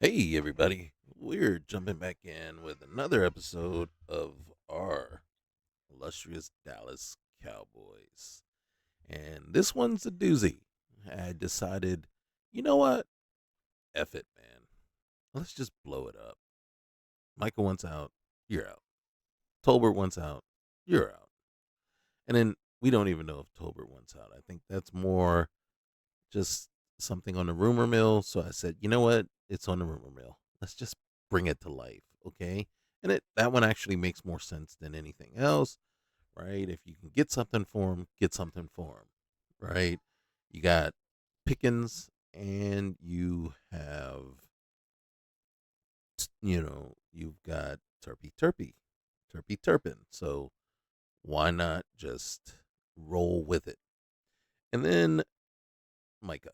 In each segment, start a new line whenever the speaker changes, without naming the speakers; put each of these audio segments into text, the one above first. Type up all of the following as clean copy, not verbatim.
Hey, everybody. We're jumping back in with another episode of our illustrious Dallas Cowboys. And this one's a doozy. I decided, you know what? F it, man. Let's just blow it up. Micah wants out. You're out. Tolbert wants out. You're out. And then we don't even know if Tolbert wants out. I think that's more just something on the rumor mill. So I said, you know what? It's on the rumor mill. Let's just bring it to life, okay? And that one actually makes more sense than anything else, right? If you can get something for him, get something for him, right? You got Pickens and you have, you've got Turpy Turpin. So why not just roll with it? And then Micah.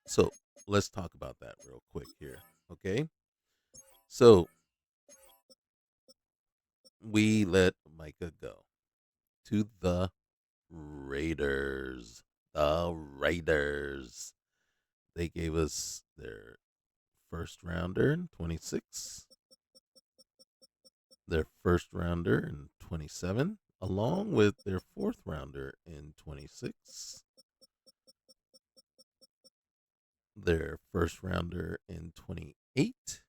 So let's talk about that real quick here. Okay. So we let Micah go to the Raiders. The Raiders. They gave us their first rounder in 26, their first rounder in 27, along with their fourth rounder in 26, their first rounder in 28,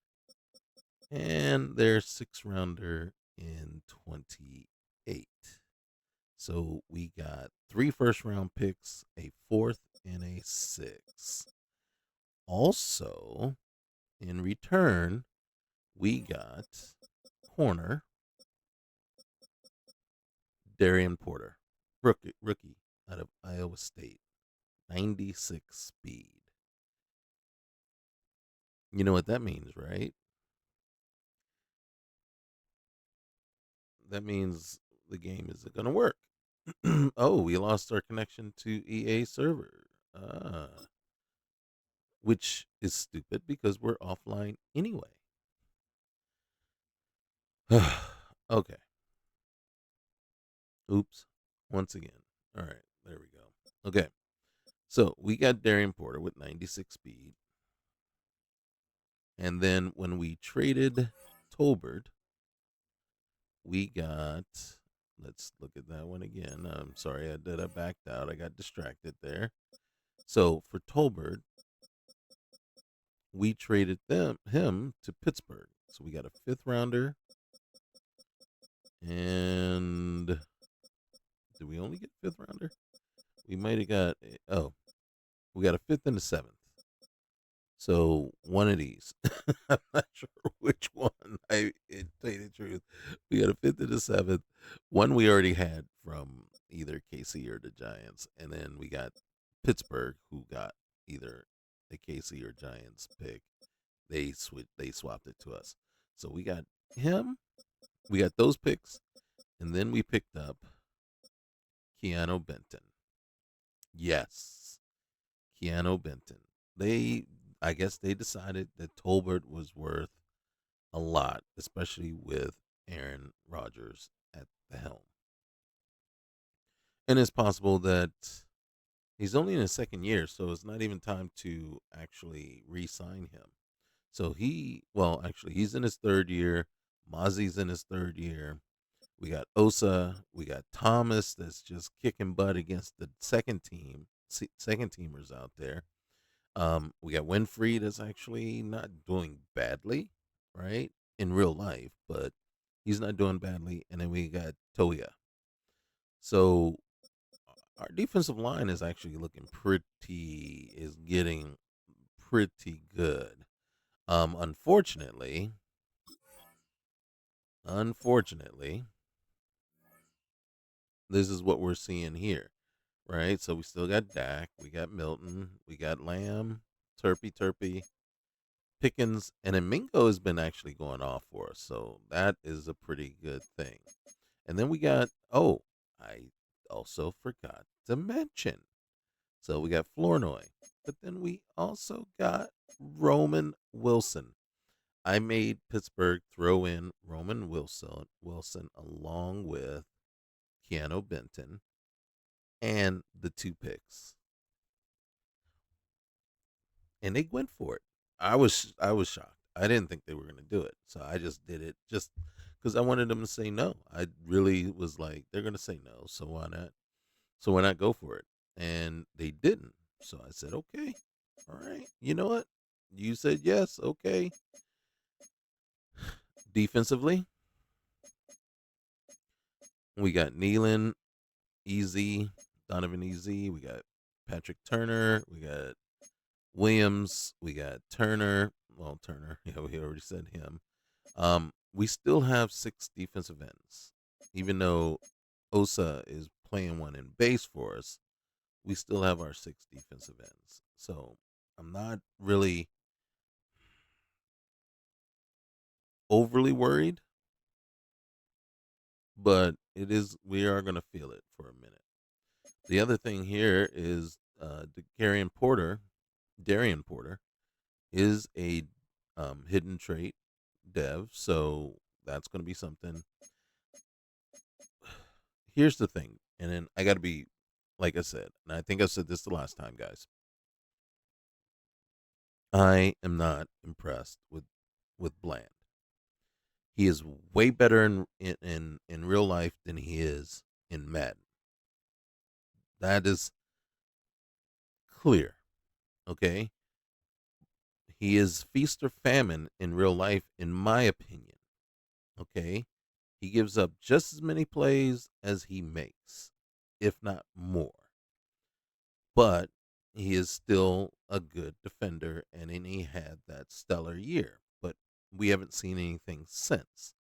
and their sixth rounder in 28. So we got three first round picks, a fourth, and a sixth. Also, in return, we got corner Darian Porter, rookie out of Iowa State, 96 speed. You know what that means, right? That means the game isn't going to work. Oh, we lost our connection to EA server. Which is stupid because we're offline anyway. Okay. Oops. Once again. All right. There we go. Okay. So we got Darian Porter with 96 speed. And then when we traded Tolbert, we got, let's look at that one again. I'm sorry, I backed out. I got distracted there. So for Tolbert, we traded him to Pittsburgh. So we got a fifth rounder. And did we only get fifth rounder? We might have got, we got a fifth and a seventh. So one of these, I'm not sure which one. Tell you the truth, we got a fifth and a seventh. One we already had from either KC or the Giants, and then we got Pittsburgh, who got either the KC or Giants pick. They swapped it to us. So we got him. We got those picks, and then we picked up Keanu Benton. Yes, Keanu Benton. They, I guess, they decided that Tolbert was worth a lot, especially with Aaron Rodgers at the helm. And it's possible that he's only in his second year, so it's not even time to actually re-sign him. So actually, he's in his third year. Mozzie's in his third year. We got Osa. We got Thomas that's just kicking butt against the second teamers out there. We got Winfrey that's actually not doing badly, right, in real life, but he's not doing badly. And then we got Toya. So our defensive line is actually is getting pretty good. Unfortunately, this is what we're seeing here, right? So we still got Dak, we got Milton, we got Lamb, Turpy, Pickens, and then Mingo has been actually going off for us. So that is a pretty good thing. And then we got, I also forgot to mention. So we got Flournoy, but then we also got Roman Wilson. I made Pittsburgh throw in Roman Wilson along with Keanu Benton and the two picks. And they went for it. I was shocked. I didn't think they were going to do it, so I just did it just because I wanted them to say no. I really was like, they're going to say no, so why not? So why not go for it? And they didn't. So I said, okay, all right. You know what? You said yes. Okay. Defensively, we got Nealon, Easy, Donovan Easy. We got Patrick Turner. We got Williams. We got Turner. Well, Turner. Yeah, we already said him. We still have 6 defensive ends, even though Osa is playing one in base for us. We still have our 6 defensive ends. So I'm not really overly worried, but it is we are going to feel it for a minute. The other thing here is Darian Porter is a hidden trait dev, so that's going to be something. Here's the thing, and then I got to be, like I said, and I think I said this the last time, guys. I am not impressed with Bland. He is way better in real life than he is in Madden. That is clear. Okay, he is feast or famine in real life, in my opinion. Okay, he gives up just as many plays as he makes, if not more. But he is still a good defender, and then he had that stellar year. But we haven't seen anything since.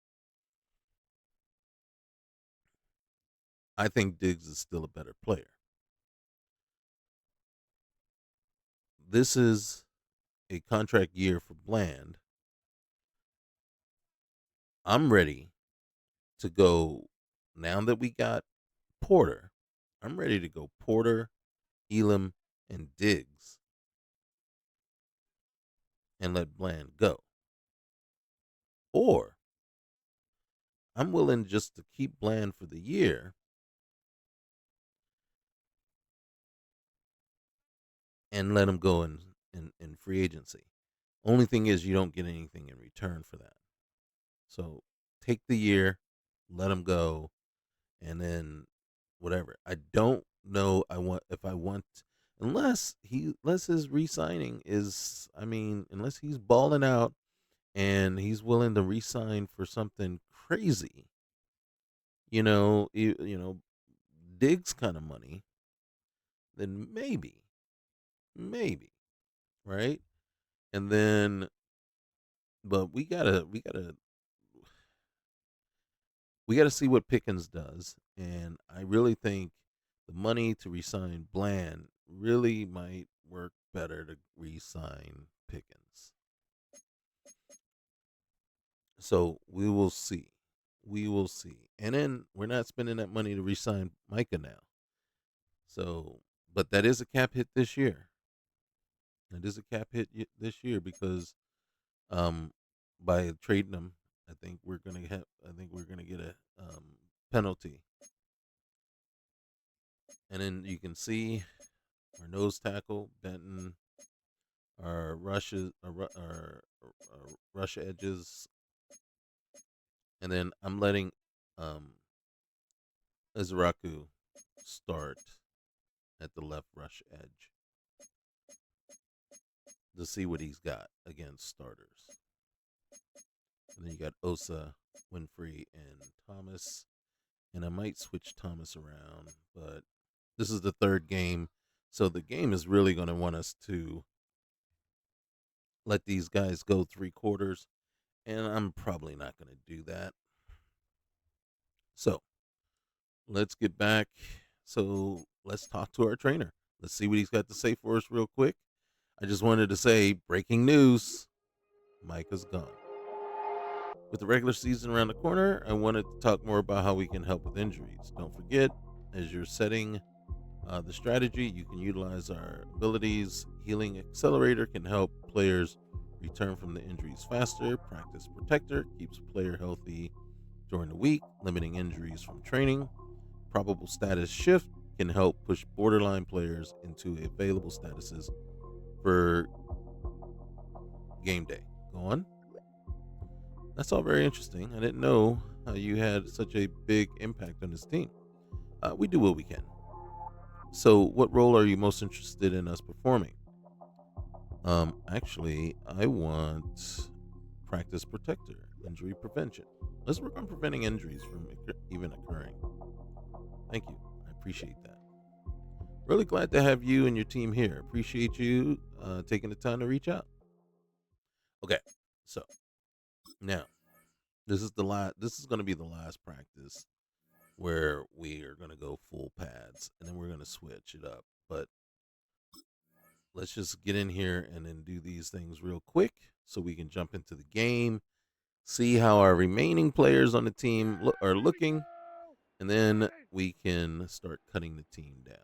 I think Diggs is still a better player. This is a contract year for Bland. I'm ready to go now that we got Porter. I'm ready to go Porter, Elam, and Diggs and let Bland go. Or I'm willing just to keep Bland for the year and let him go in free agency. Only thing is, you don't get anything in return for that. So take the year, let him go, and then whatever. I don't know. I want unless his re-signing is. I mean, unless he's balling out and he's willing to re-sign for something crazy. You know, Diggs kind of money. Then maybe, right? And then, but we gotta see what Pickens does, and I really think the money to resign Bland really might work better to resign Pickens. So we will see. We will see. And then we're not spending that money to resign Micah now. So, but that is a cap hit this year. That is a cap hit this year because um by trading him, I think we're gonna get a penalty. And then you can see our nose tackle Benton, our our rush edges, and then I'm letting um Izaraku start at the left rush edge to see what he's got against starters. And then you got Osa, Winfrey, and Thomas. And I might switch Thomas around, but this is the third game. So the game is really going to want us to let these guys go 3 quarters. And I'm probably not going to do that. So let's get back. So let's talk to our trainer. Let's see what he's got to say for us real quick. I just wanted to say breaking news, Micah's gone. With the regular season around the corner, I wanted to talk more about how we can help with injuries. Don't forget, as you're setting the strategy, you can utilize our abilities. Healing Accelerator can help players return from the injuries faster. Practice Protector keeps player healthy during the week, limiting injuries from training. Probable Status Shift can help push borderline players into available statuses for game day. Go on. That's all very interesting. I didn't know you had such a big impact on this team. We do what we can. So, what role are you most interested in us performing? Actually, I want practice protector, injury prevention. Let's work on preventing injuries from even occurring. Thank you. I appreciate that. Really glad to have you and your team here. Appreciate you taking the time to reach out. Okay, so now This is going to be the last practice where we are going to go full pads, and then we're going to switch it up. But let's just get in here and then do these things real quick so we can jump into the game, see how our remaining players on the team are looking, and then we can start cutting the team down.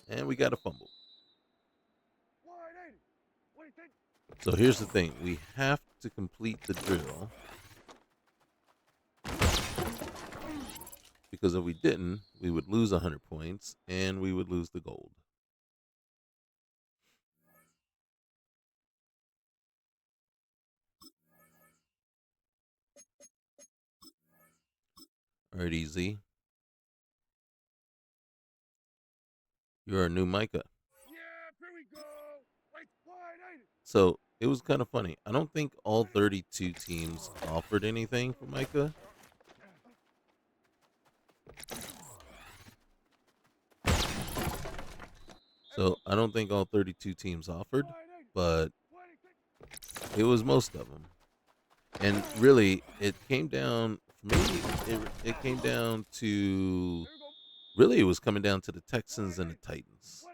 And we got a fumble. So here's the thing. We have to complete the drill. Because if we didn't, we would lose 100 points and we would lose the gold. All right, Easy. You're our new Micah. So it was kind of funny. I don't think all 32 teams offered anything for Micah. So I don't think all 32 teams offered, but it was most of them. And really, it came down, for me, it came down to, really, it was coming down to the Texans and the Titans.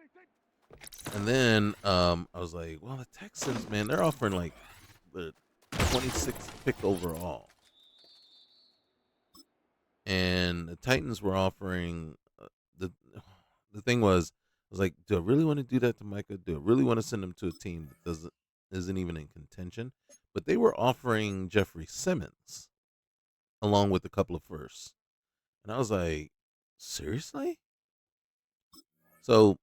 And then I was like, well, the Texans, man, they're offering like the 26th pick overall. And the Titans were offering the thing was, I was like, do I really want to do that to Micah? Do I really want to send him to a team that isn't even in contention? But they were offering Jeffrey Simmons along with a couple of firsts. And I was like, seriously? So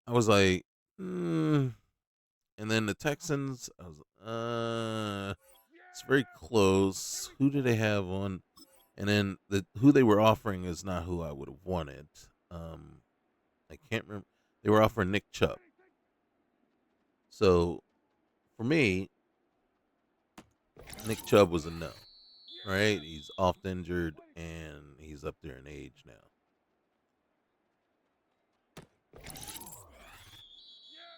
I was like, and then the Texans, I was, it's very close. Who do they have on? And then who they were offering is not who I would have wanted. I can't remember. They were offering Nick Chubb. So for me, Nick Chubb was a no. Right? He's oft injured and he's up there in age now.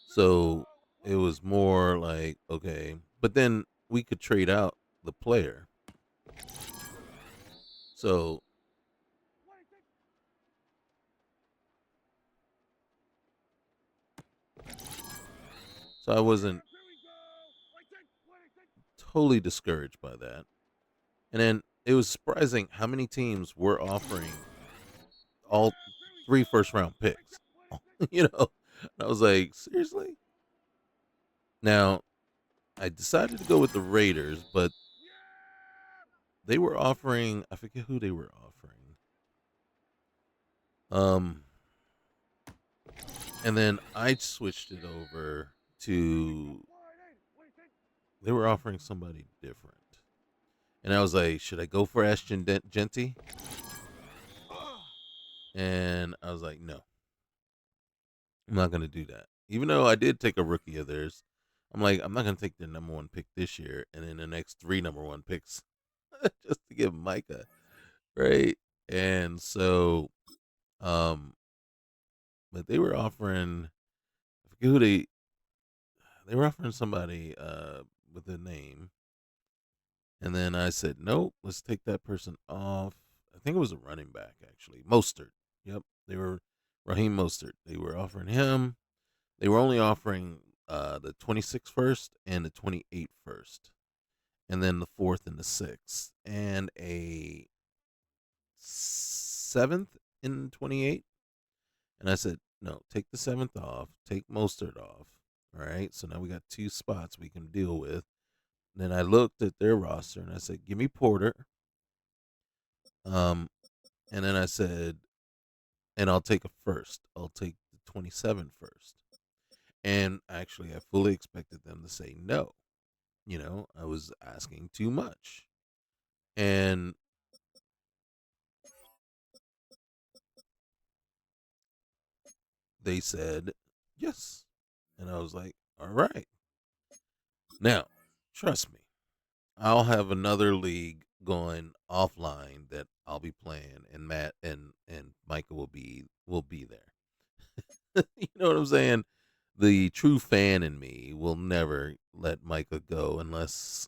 So it was more like, okay, but then we could trade out the player. So I wasn't totally discouraged by that. And then it was surprising how many teams were offering all 3 first-round picks. you know, and I was like, seriously? Now, I decided to go with the Raiders, but they were offering, I forget who they were offering. And then I switched it over to, they were offering somebody different. And I was like, should I go for Ashton Genty? And I was like, no, I'm not going to do that. Even though I did take a rookie of theirs, I'm like, I'm not going to take their number 1 pick this year and then the next 3 number 1 picks just to give Micah, right? And so, but they were offering, I forget who they were offering somebody with a name. And then I said, nope, let's take that person off. I think it was a running back, actually. Mostert. Yep. They were Raheem Mostert. They were offering him. They were only offering the 26th first and the 28th first. And then the 4th and the 6th. And a 7th in 28? And I said, no, take the 7th off, take Mostert off. All right, so now we got 2 spots we can deal with. And then I looked at their roster and I said, give me Porter. And then I said, and I'll take a first. I'll take the 27 first. And actually, I fully expected them to say no. I was asking too much. And they said yes. And I was like, all right. Now, trust me, I'll have another league going offline that I'll be playing, and Matt and Micah will be there. You know what I'm saying? The true fan in me will never let Micah go unless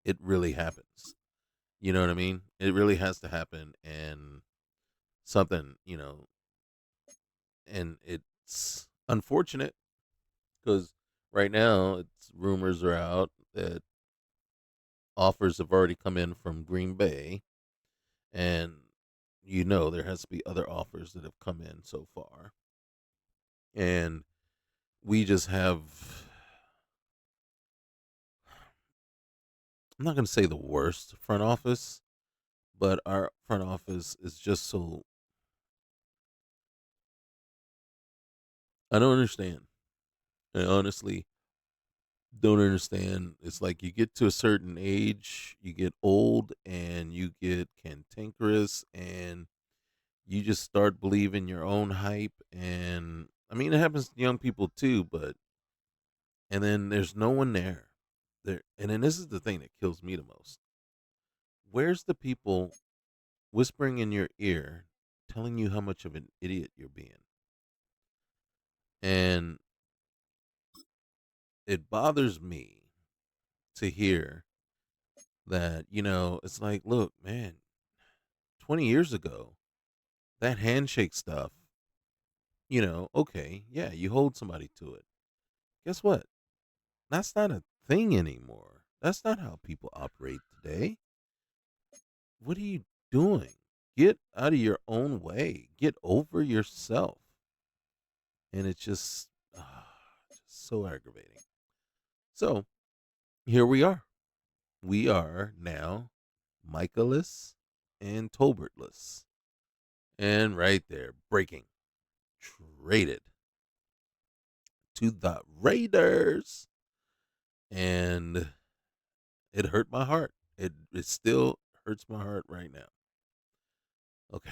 it really happens. You know what I mean? It really has to happen, and something, and it's unfortunate because right now rumors are out that offers have already come in from Green Bay, and there has to be other offers that have come in so far, and we just have. I'm not going to say the worst front office, but our front office is just so. I don't understand. I honestly don't understand. It's like you get to a certain age, you get old, and you get cantankerous, and you just start believing your own hype. And I mean, it happens to young people too, and then there's no one there. And then this is the thing that kills me the most. Where's the people whispering in your ear, telling you how much of an idiot you're being? And it bothers me to hear that, it's like, look, man, 20 years ago, that handshake stuff, okay, yeah, you hold somebody to it. Guess what? That's not a thing anymore. That's not how people operate today. What are you doing? Get out of your own way. Get over yourself. And it's just so aggravating. So here we are. We are now Micah-less and Tolbert-less. And right there, breaking. Traded to the Raiders. And it hurt my heart. It still hurts my heart right now. Okay,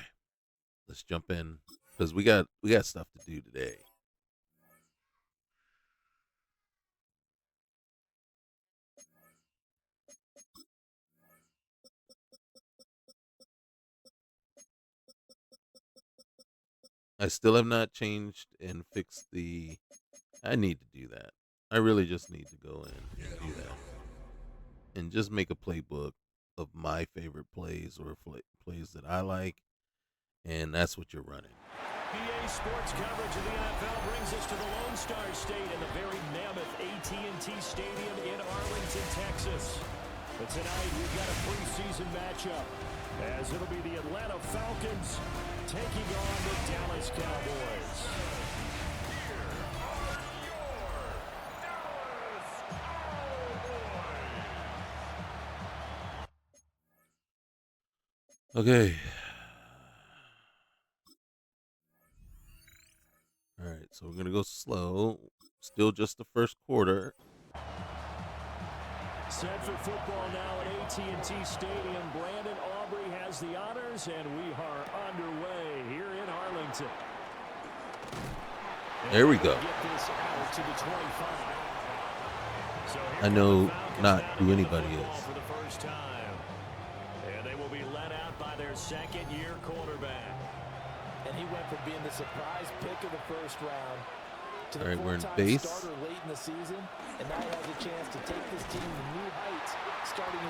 let's jump in because we got stuff to do today. I still have not changed and fixed the. I need to do that. I really just need to go in and do that. And just make a playbook of my favorite plays or plays that I like. And that's what you're running.
EA Sports coverage of the NFL brings us to the Lone Star State and the very mammoth AT&T Stadium in Arlington, Texas. But tonight we've got a preseason matchup as it'll be the Atlanta Falcons taking on the Dallas Cowboys.
Okay. All right, so we're going to go slow. Still just the first quarter.
Set for football now at AT&T Stadium. Brandon Aubrey has the honors, and we are underway here in Arlington.
There we go. I know not who anybody is.
For the first time. And they will be led out by their second-year quarterback.
And he went from being the surprise pick of the first round to the
full-time
starter late in the season, and now he has a chance to take this team to new heights. Starting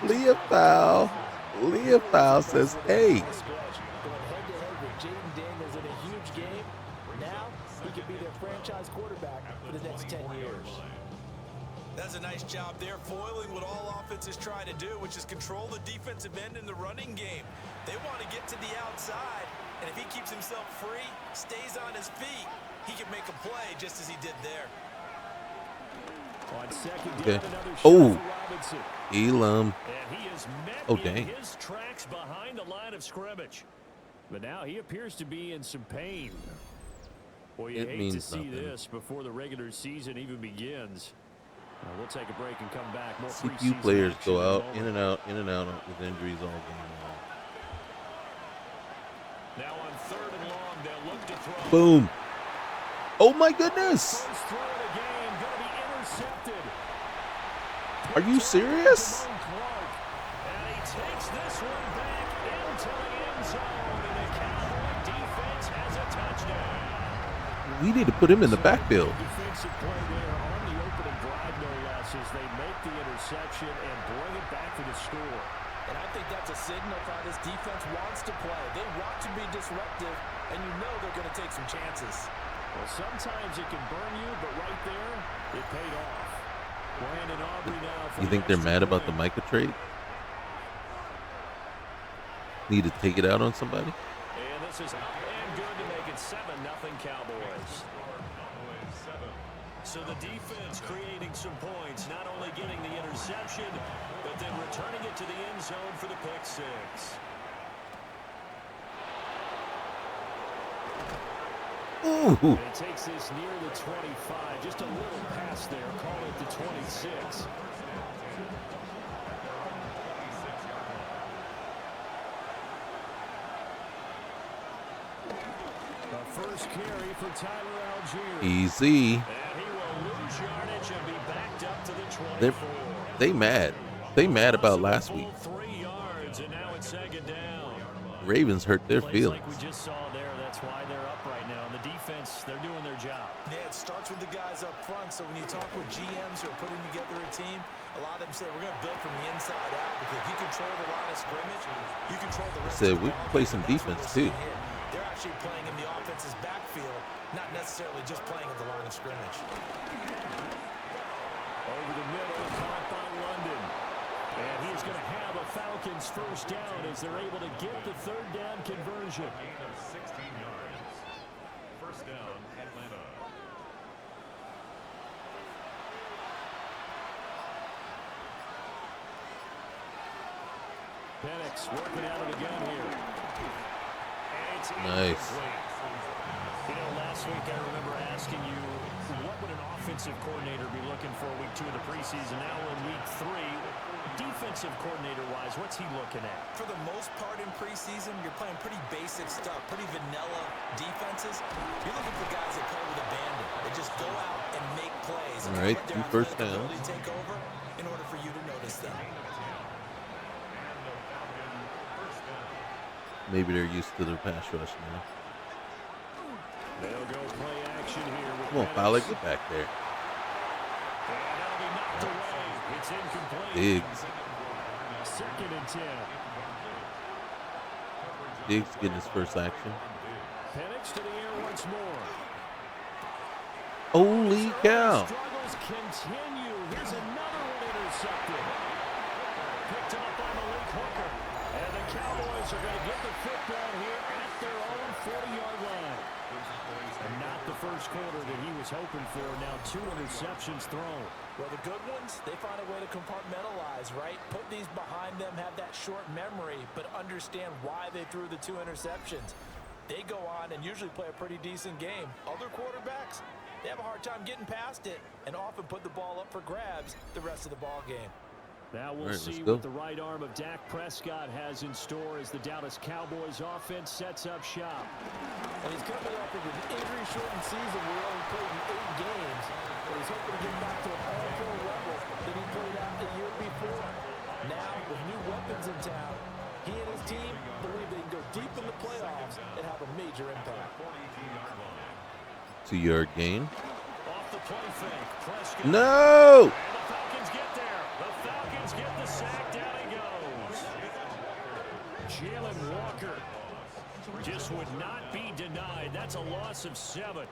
Leah Fowl says, "Hey."
Going head-to-head with Jaden Daniels in a huge game. Now he could be their franchise quarterback for the next 10 years.
That's a nice job there, foiling what all offenses try to do, which is control the defensive end in the running game. They want to get to the outside, and if he keeps himself free, stays on his feet, he can make a play just as he did there.
On second
Okay.
down, another shot
Oh,
for Robinson.
Elam.
And he is met
Oh,
in
dang.
his tracks behind the line of scrimmage. But now he appears to be in some pain. Boy, you
It
hate to
means
see
nothing.
this before the regular season even begins. We'll take a break and come back. More
CQ
preseason
players
action
go
in a
out,
moment.
in and out with injuries all game long.
Now on third and long, they'll look to throw.
Boom. Oh, my goodness.
First throw of the game, going to be intercepted.
Are you serious?
Clark, and he takes this one back into the end zone, and the Cowboy defense has a touchdown.
We need to put him in the backfield.
Defensive play there on the opening drive, no less, as they make the interception and bring it back for the score.
And I think that's a signal how this defense wants to play. They want to be disruptive, and you know they're going to take some chances.
Well, sometimes it can burn you, but right there, it paid off. Brandon Aubrey now for
You think they're
extra
mad about the
point.
Micah trade? Need to take it out on somebody?
And this is up and good to make it 7-0 Cowboys. So the defense creating some points, not only getting the interception, but then returning it to the end zone for the pick six.
Ooh.
And it takes this near the 25, just a little pass there, call it the 26. The first carry for Tyler Algier.
Easy.
And he will lose yardage and be backed up to the 24.
They mad. They mad about last week.
3 yards, and now it's second down.
Ravens hurt their
Plays
feelings.
like we just saw there, that's why they're up right now. And the defense, they're doing their job.
Yeah, it starts with the guys up front. So when you talk with GMs who are putting together a team, a lot of them say we're going to build from the inside out because if you control the line of scrimmage, you control the rest
Said
of the
we
ball
play
game,
some
and that's what
defense,
we're
too.
seeing here. They're actually playing in the offense's backfield, not necessarily just playing at the line of scrimmage.
Over the middle, caught by London. And he's going to have a Falcons first down as they're able to get the third down conversion.
Gain of 16 yards. First down, Atlanta.
Penix working out of the gun here. And it's
Nice.
incomplete. You know, last week I remember asking you, what would an offensive coordinator be looking for week 2 of the preseason? Now in week 3, defensive coordinator-wise, what's he looking at?
For the most part in preseason, you're playing pretty basic stuff, pretty vanilla defenses. You're looking for guys that play with abandon, that just go out and make plays.
All right,
Let their
2 first
athletic
downs.
ability take over in order for you to notice them.
Maybe they're used to their pass rush now.
They'll go play action here with
Come on,
Penix.
Fowler, get back there.
And that'll be knocked away. It's incomplete.
Diggs.
Second and 10.
Diggs getting his first action.
Penix to the air once more.
Holy cow.
Struggles continue. Here's another one intercepted. Picked up by Malik Hooker. And the Cowboys are going to get the football here at their own 40-yard line. And not the first quarter that he was hoping for. Now 2 interceptions thrown.
Well, the good ones, they find a way to compartmentalize, right? Put these behind them, have that short memory, but understand why they threw the 2 interceptions. They go on and usually play a pretty decent game. Other quarterbacks, they have a hard time getting past it and often put the ball up for grabs the rest of the ball game.
Now we'll
All right,
see
let's go.
what the right arm of Dak Prescott has in store as the Dallas Cowboys offense sets up shop.
And he's coming up with an injury-shortened season where he only played in 8 games, but he's hoping to get back to an all-pro level that he played out the year before. Now, with new weapons in town, he and his team believe they can go deep in the playoffs and have a major impact.
2-yard gain.
Off the play fake, Prescott.
No!
And the Falcons get there. The Falcons get the sack. Down he goes. Jalen Walker just would not be denied. That's a loss of 7.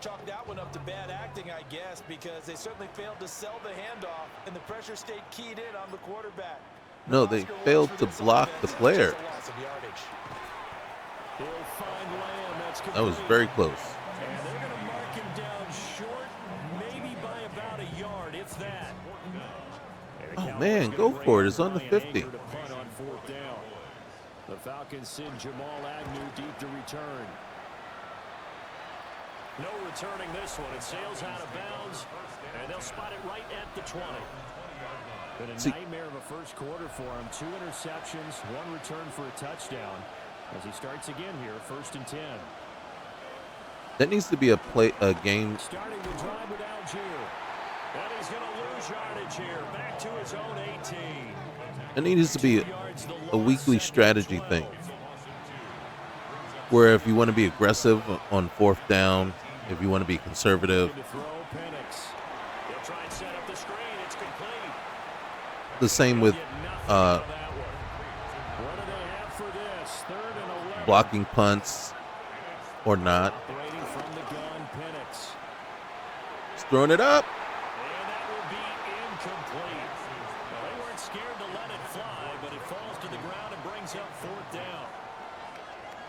Chalk that one up to bad acting, I guess, because they certainly failed to sell the handoff, and the pressure stayed keyed in on the quarterback.
No, they failed to block the player.
He'll find Lamb. That's
That was very close.
And they're going to mark him down short, maybe by about a yard, if that.
Oh, man, go for it. It's on the 50.
To punt on fourth down. The Falcons send Jamal Agnew deep to return. No returning this one. It sails out of bounds, and they'll spot it right at the 20. Been a nightmare of a first quarter for him. 2 interceptions, 1 return for a touchdown. As he starts again here, 1st and 10.
That needs to be a game.
Starting the drive with Algier. And he's going to lose yardage here. Back to his own 18.
It needs to be a weekly strategy thing. Where if you want to be aggressive on 4th down, if you want to be conservative. The same with blocking punts or not. He's throwing it up.
And that will be incomplete. Well, they weren't scared to let it fly, but it falls to the ground and brings up 4th down.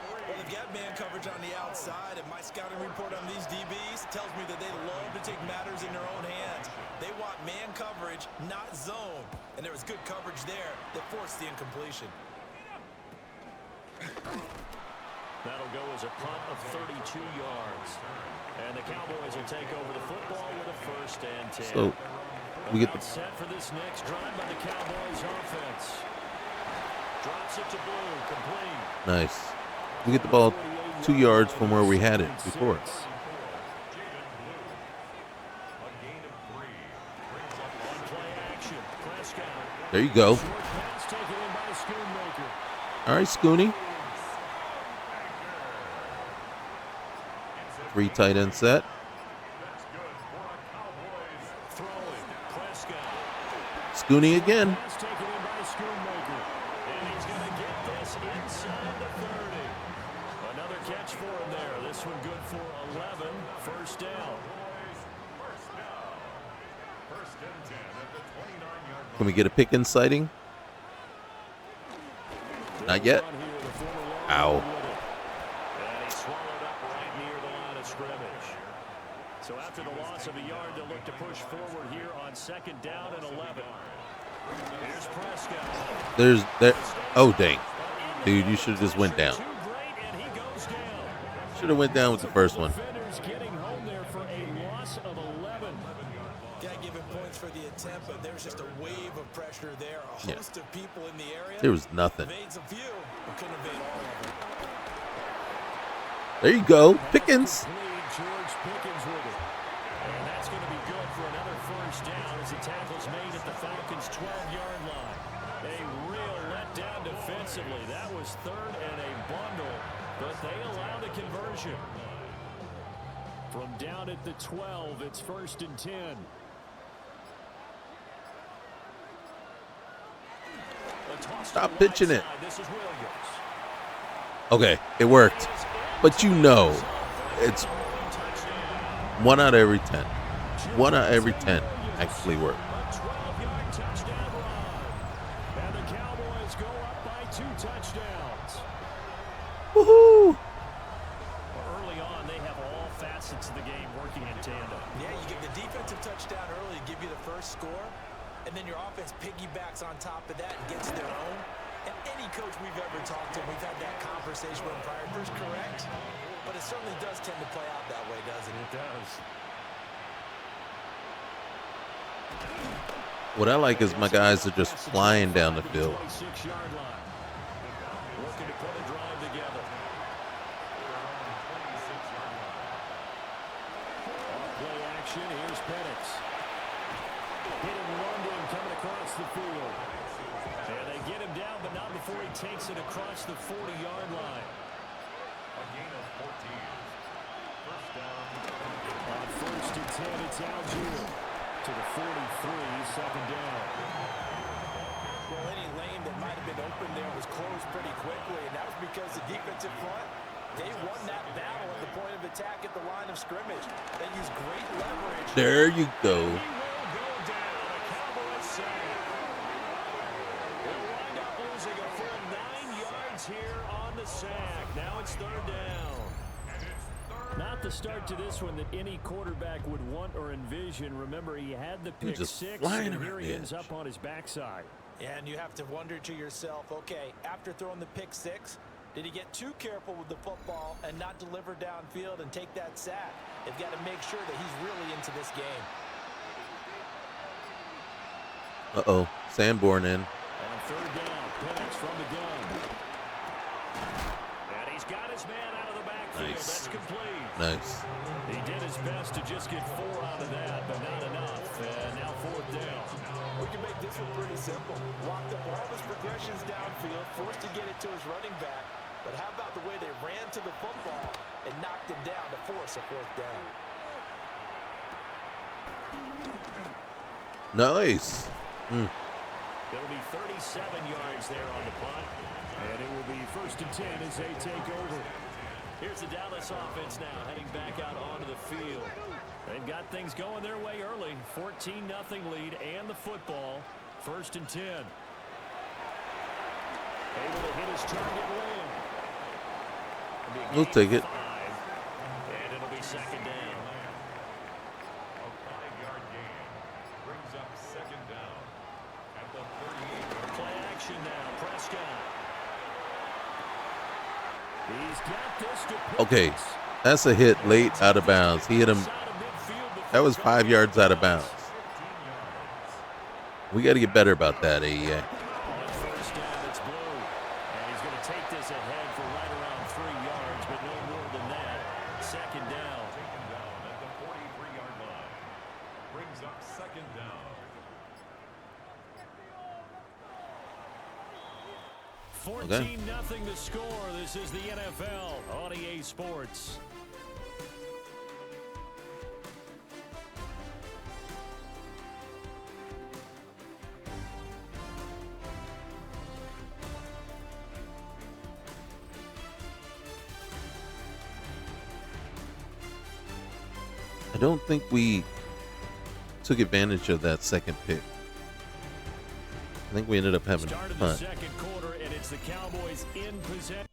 Well, they've got man coverage on the outside, and my scouting report on these DBs tells me that they love to take matters in their own hands. They want man coverage, not zone. And there was good coverage there that forced the incompletion.
That'll go as a punt of 32 yards. And the Cowboys will take over the football with a 1st and 10.
So we get the
set for this next drive by the Cowboys offense. Drops it to Blue, complete.
Nice. We get the ball 2 yards from where we had it before. There you go. All right, Scooney. 3 tight end set. Scooney again.
Another catch for him there. This one good for 11. 1st down.
Can we get a pick in sighting? Not yet. Ow.
And he swallowed up right near the line of scrimmage. So after the loss of a yard, they'll look to push forward here on 2nd down and 11. Here's Prescott.
Oh, dang. Dude, you should have just went down. Should have went down with the first one.
Getting home there for a loss of 11.
Gotta give him points for the attempt, but there's just a wave of pressure there. A host of people in the area.
There was nothing.
Evades a few, but couldn't evade all of them.
There you go. Pickens.
George Pickens with it. And that's going to be good for another 1st down as the tackle's made at the Falcons' 12-yard line. A real letdown defensively. That was 3rd and a bundle, but they allow the conversion. From down at the 12, it's 1st and 10.
Stop pitching it. Okay, it worked. But you know, it's 1 out of every 10. 1 out of every 10 actually worked.
And the Cowboys go up by 2 touchdowns.
Woohoo!
Early on, they have all facets of the game working in tandem.
Yeah, you give the defensive touchdown early to give you the first score, and then your offense piggybacks on top of that and gets their own. And any coach we've ever talked to, we've had that conversation with prior. First, correct, but it certainly does tend to play out that way, doesn't it?
It does.
What I like is my guys are just flying down the field.
26-yard line. Looking to put a drive together. Play action. Here's Penix. Hitting London coming across the field. And they get him down, but not before he takes it across the 40-yard line.
A gain of 14. 1st down.
On 1st and 10, it's Algier to the 43, 2nd down.
Well, any lane that might have been open there was closed pretty quickly, and that was because the defensive front, they won that battle at the point of attack at the line of scrimmage. They used great leverage.
There you go.
He will go down. A Cowboys sack. Now it's third down. Not the start to this one that any quarterback would want or envision. Remember, he had the pick six, and here he ends up on his backside.
And you have to wonder to yourself, okay, after throwing the pick six, did he get too careful with the football and not deliver downfield and take that sack? They've got to make sure that he's really into this game.
Uh-oh. Sanborn in.
On third down, Penix from the gun. And he's got his man out of the backfield.
Nice.
That's complete.
Nice.
He did his best to just get 4 out of that, but not enough. And now fourth down.
We can make this one pretty simple. Locked up all his progressions downfield, forced to get it to his running back. But how about the way they ran to the football and knocked him down to force a fourth down?
Nice.
It'll be 37 yards there on the punt. And it will be 1st and 10 as they take over. Here's the Dallas offense now heading back out onto the field. They've got things going their way early. 14-0 lead and the football. 1st and 10. Able to hit his target win.
We'll take it.
And it'll be second down.
A 5-yard gain brings up second down at the 38-yard.
Play action now. Prescott. He's got this to
Okay. That's a hit late out of bounds. He hit him. That was 5 yards out of bounds. We got to get better about that, AEA.
On first down, it's Blue. And he's going to take this ahead for right around 3 yards, but no more than that. Second down.
Taken down at the 43-yard line. Brings up second down.
14-0 the score. This is the NFL on EA Sports.
I don't think we took advantage of that second pick. I think we ended up having
Start
a
of the
punt.
second quarter, and it's the Cowboys in possession.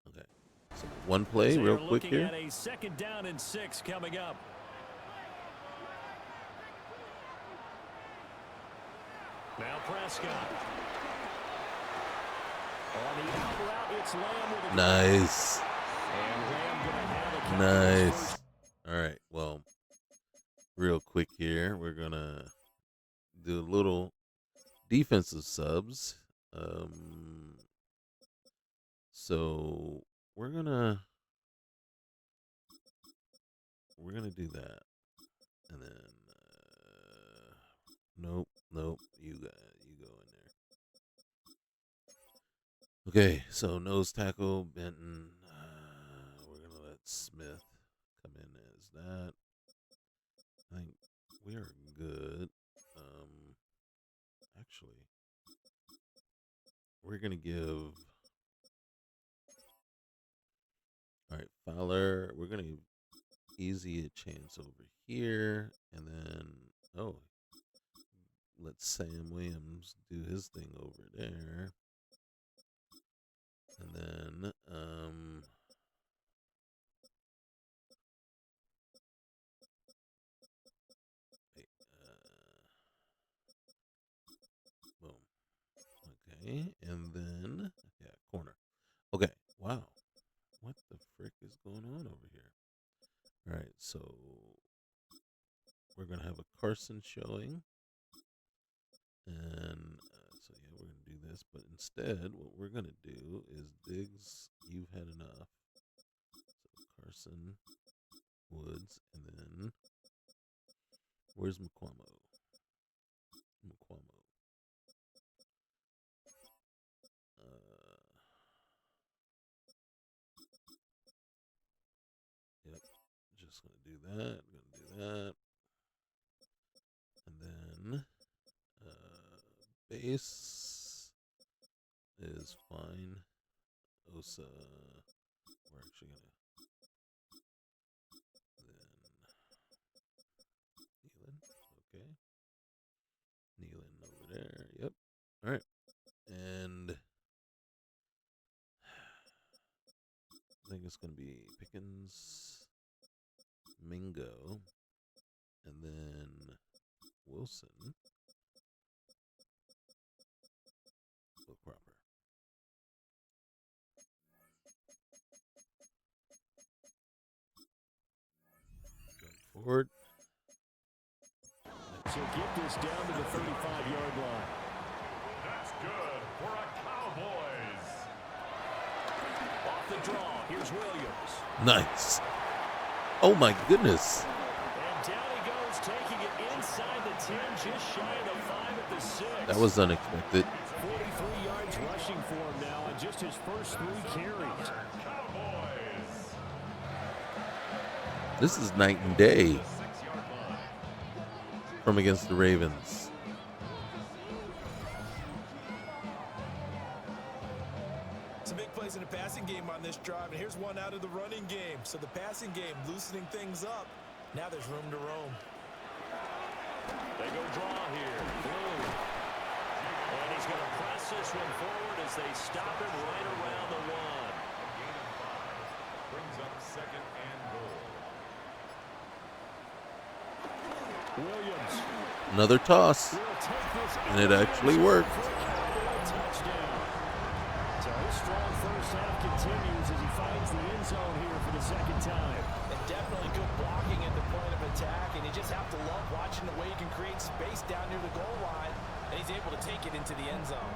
Okay. So one play
So
real
you're
quick
looking
here.
at a 2nd down and 6 coming up. Now Prescott. On the out route, it's Lamb with a
Nice.
And Lamb gonna have a Cowboys
Nice.
first.
All right. Well, real quick here, we're going to do a little defensive subs. So we're going to do that. And then nope, you go in there. Okay, so nose tackle Benton. We're going to let Smith come in as that. I think we are good. Actually, we're going to give. All right, Fowler. We're going to give Easy a chance over here. And then, let Sam Williams do his thing over there. And then, boom. Okay, and then, yeah, corner. Okay, wow. What the frick is going on over here? All right, so we're going to have a Carson showing. And so, yeah, we're going to do this. But instead, what we're going to do is Diggs, you've had enough. So Carson, Woods, and then where's McQuamo? Yep, just going to do that. Going to do that. And then base is fine. Osa, we're actually going to then Nealon, okay. Nealon over there, yep. All right. And I think it's going to be Pickens, Mingo, and then Wilson. Will Cropper. Going forward.
So get this down to the 35-yard line.
That's good for a Cowboys.
Off the draw, here's Williams.
Nice. Oh my goodness.
And down he goes, taking it inside the 10, just shy of the 5 at the 6.
That was unexpected.
43 yards rushing for him now on just his first 3 carries.
Cowboys.
This is night and day from against the Ravens.
Some big plays in the passing game on this drive, and here's one out of the running game. So the passing game loosening things up. Now there's room to roam.
They go draw here. Blue. And he's going to press this one forward as they stop him right around the 1.
Brings up second and goal.
Williams.
Another toss.
Will take this
And it actually worked.
touchdown. So his strong first half continues as he finds the end zone here for the second time.
And definitely good blocking at the point of attack, and you just have to love watching the way he can create space down near the goal line, and he's able to take it into the end zone.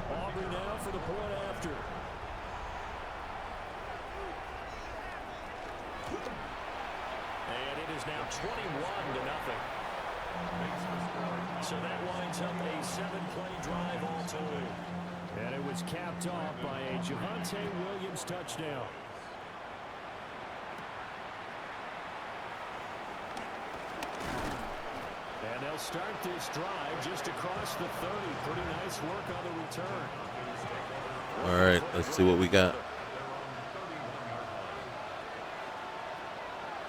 Aubrey now for the point after. And it is now 21-0. So that winds up a 7-play drive all told. And it was capped off by a Javonte Williams touchdown. And they'll start this drive just across the 30. Pretty nice work on the return.
All right, let's see what we got.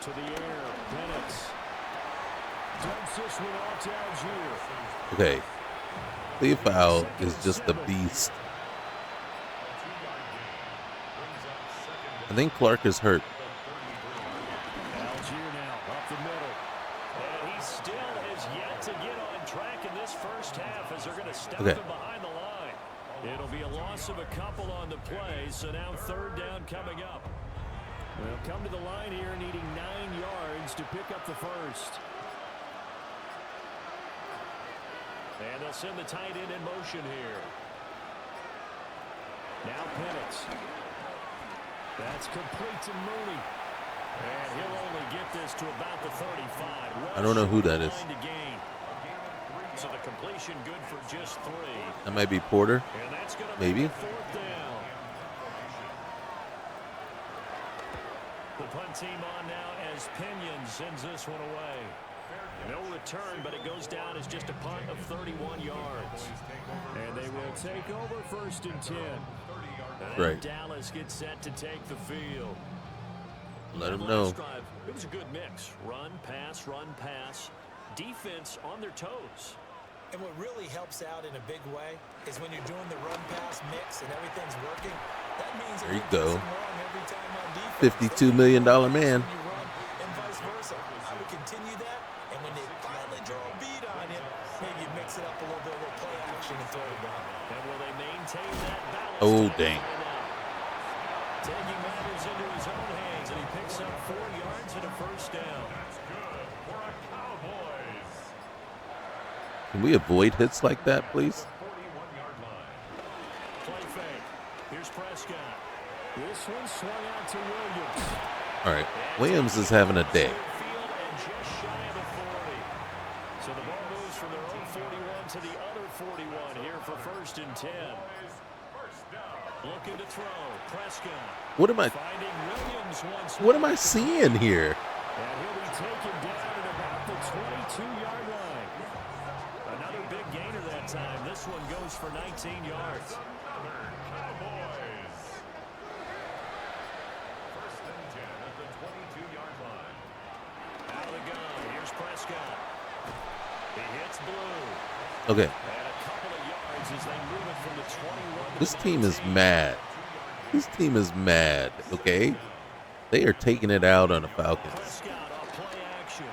To the air, Penix. Dumps this one off to Algier.
Okay. Leofau is just a beast. I think Clark is hurt.
Algier now up the middle. And he still has yet to get on track in this first half as they're going to step him behind the line. It'll be a loss of a couple on the play, so now third down coming up. They'll come to the line here needing 9 yards to pick up the first. And they'll send the tight end in motion here. Now Penix. That's complete to Mooney. And he'll only get this to about the 35.
I don't know who that is.
So the completion good for just 3.
That might be Porter.
And that's going to
Maybe.
make it fourth down. The punt team on now as Pinion sends this one away. No return, but it goes down as just a punt of 31 yards. And they will take over first and 10.
Right.
Dallas gets set to take the field.
Let him
Last
know.
drive, it was a good mix. Run, pass, run, pass. Defense on their toes.
And what really helps out in a big way is when you're doing the run-pass mix and everything's working, that means
There you
it
go.
doesn't wrong every time on defense.
$52 million man.
When you run and vice versa. I would continue that, and when they finally draw a beat on you, maybe you mix it up a little bit with play action and throw it down.
And will they maintain that balance?
Oh, dang.
Taking matters into his own hands, and he picks up 4 yards and a first down.
That's good for a Cowboys.
Can we avoid hits like that, please?
41-yard line.
Play fake. Here's Prescott. This one swung out to Williams.
All right. Williams is having a day.
Field and just shy of the 40. So the ball moves from their own 41 to the other 41 here for first and 10.
First down.
Looking to throw. Prescott.
What am I
Finding Williams once
what am I seeing here?
And he'll be taken down at about the 22-yard line. Another big gainer that time. This one goes for 19 yards.
Cowboys. First and 10 at the 22-yard line.
Out of the gun. Here's Prescott. hits blue.
Okay.
And a couple of yards as they move it from the 21 to
This
the
team is
19.
mad. This team is mad, okay? They are taking it out on the Falcons.
Prescott off play action.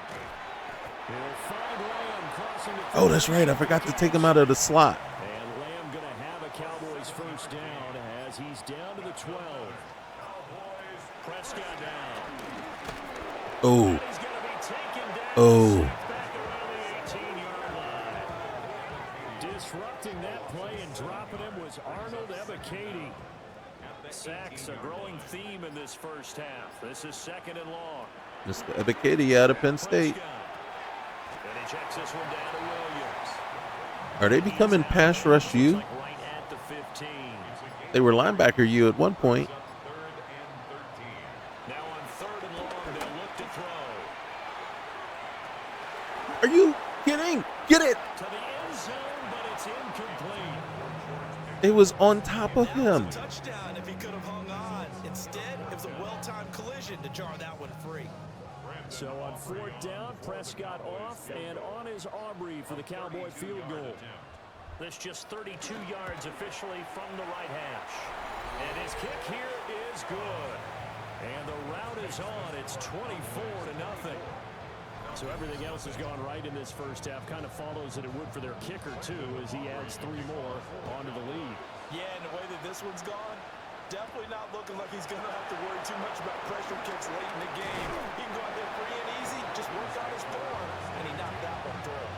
He'll find Lamb crossing the
Oh, that's right. I forgot to take him out of the slot.
And Lamb going to have a Cowboys first down as he's down to the 12. Prescott down.
Oh.
And he's going to be taken down.
Oh.
Sacked back around the 18-yard line. Disrupting that play and dropping him was Arnold Ebiketie. Sacks a growing theme in this first half. This is second and long.
Mr. Ebiketie out of Penn State.
And he checks this one down to Williams.
Are they becoming pass rush U?
Like right at the 15.
They were linebacker U at one point.
Now on third and long, they'll look to throw.
Are you kidding? Get it!
To the end zone, but it's incomplete.
It was on top of him.
Touchdown if he could have hung on. Instead, it was a well-timed collision to jar that one free.
So on fourth down, Prescott off and on is Aubrey for the Cowboy field goal. That's just 32 yards officially from the right hash. And his kick here is good. And the route is on. It's 24-0. So everything else has gone right in this first half. Kind of follows that it would for their kicker, too, as he adds 3 more onto the lead.
Yeah, and the way that this one's gone, definitely not looking like he's going to have to worry too much about pressure kicks late in the game. He can go out there free and easy, just work on his form, and he knocked that one through.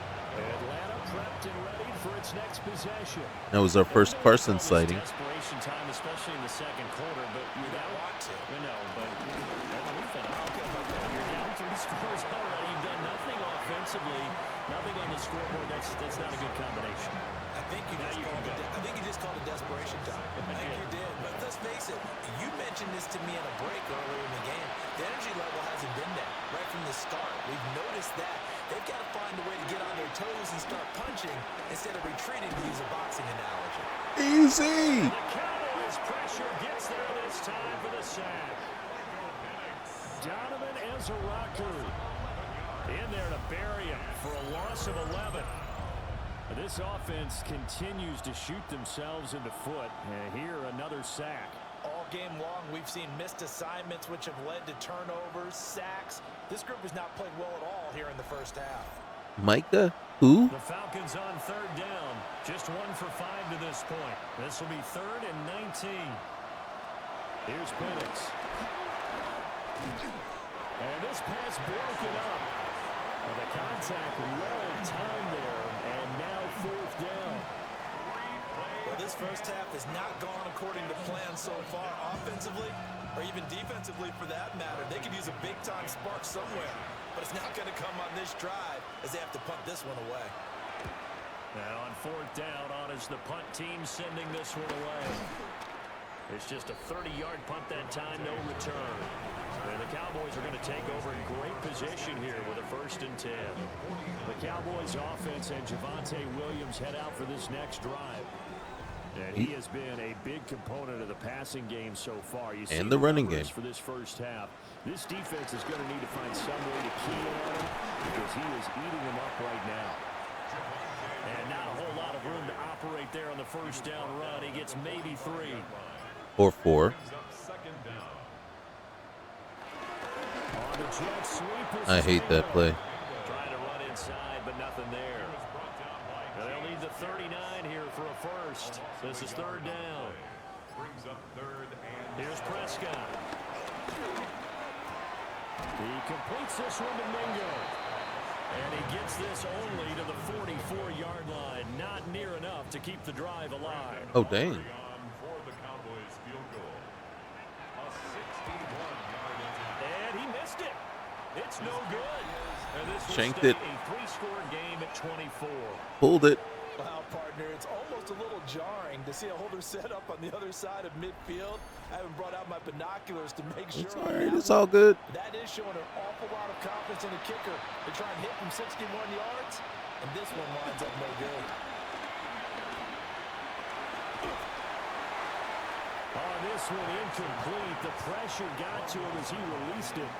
Atlanta prepped and ready for its next possession.
That was our first Carson sighting.
Desperation time, especially in the second quarter, but
You don't want to.
but you're down 3 scores already. You've done nothing offensively, nothing on the scoreboard. That's not a good combination.
I think you just called it desperation time. I think you did. But let's face it, you mentioned this to me at a break earlier in the game. The energy level hasn't been there right from the start. We've noticed that. They've got to find a way to get on their toes and start punching instead of retreating, to use a boxing analogy.
Easy!
The Cowboys pressure gets there this time for the sack. Donovan Ezeraku in there to bury him for a loss of 11. This offense continues to shoot themselves in the foot. Here, another sack.
All game long, we've seen missed assignments, which have led to turnovers, sacks. This group has not played well at all here in the first half.
Micah? Who?
The Falcons on third down. Just 1 for 5 to this point. This will be 3rd and 19. Here's Penix. And this pass broken up. And the contact well timed there. And now 4th down.
Well, this first half has not gone according to plan so far offensively, or even defensively for that matter. They could use a big-time spark somewhere, but it's not going to come on this drive as they have to punt this one away.
Now on 4th down, on is the punt team sending this one away. It's just a 30-yard punt that time, no return. And the Cowboys are going to take over in great position here with a 1st and 10. The Cowboys offense and Javonte Williams head out for this next drive. And he has been a big component of the passing game so far. You see
And the running game.
for this first half. This defense is going to need to find some way to key in on him because he is eating them up right now. And not a whole lot of room to operate there on the first down run. He gets maybe 3.
Or 4.
On the jet sweep.
I hate that play.
Trying to run inside, but nothing there. They'll need the 39 here for a first. This is 3rd down. Here's Prescott. He completes this one to Mingo. And he gets this only to the 44-yard line. Not near enough to keep the drive alive.
Oh, dang.
And he missed it. It's no good. And this will
Shanked
stay
it.
a 3-score game at 24.
Pulled it.
Wow, partner, it's almost a little jarring to see a holder set up on the other side of midfield. I haven't brought out my binoculars to make sure.
It's
on
all right.
that
It's all good.
That is showing an awful lot of confidence in the kicker to try and hit from 61 yards, and this one winds up no good.
On this one, incomplete. The pressure got to him as he released it,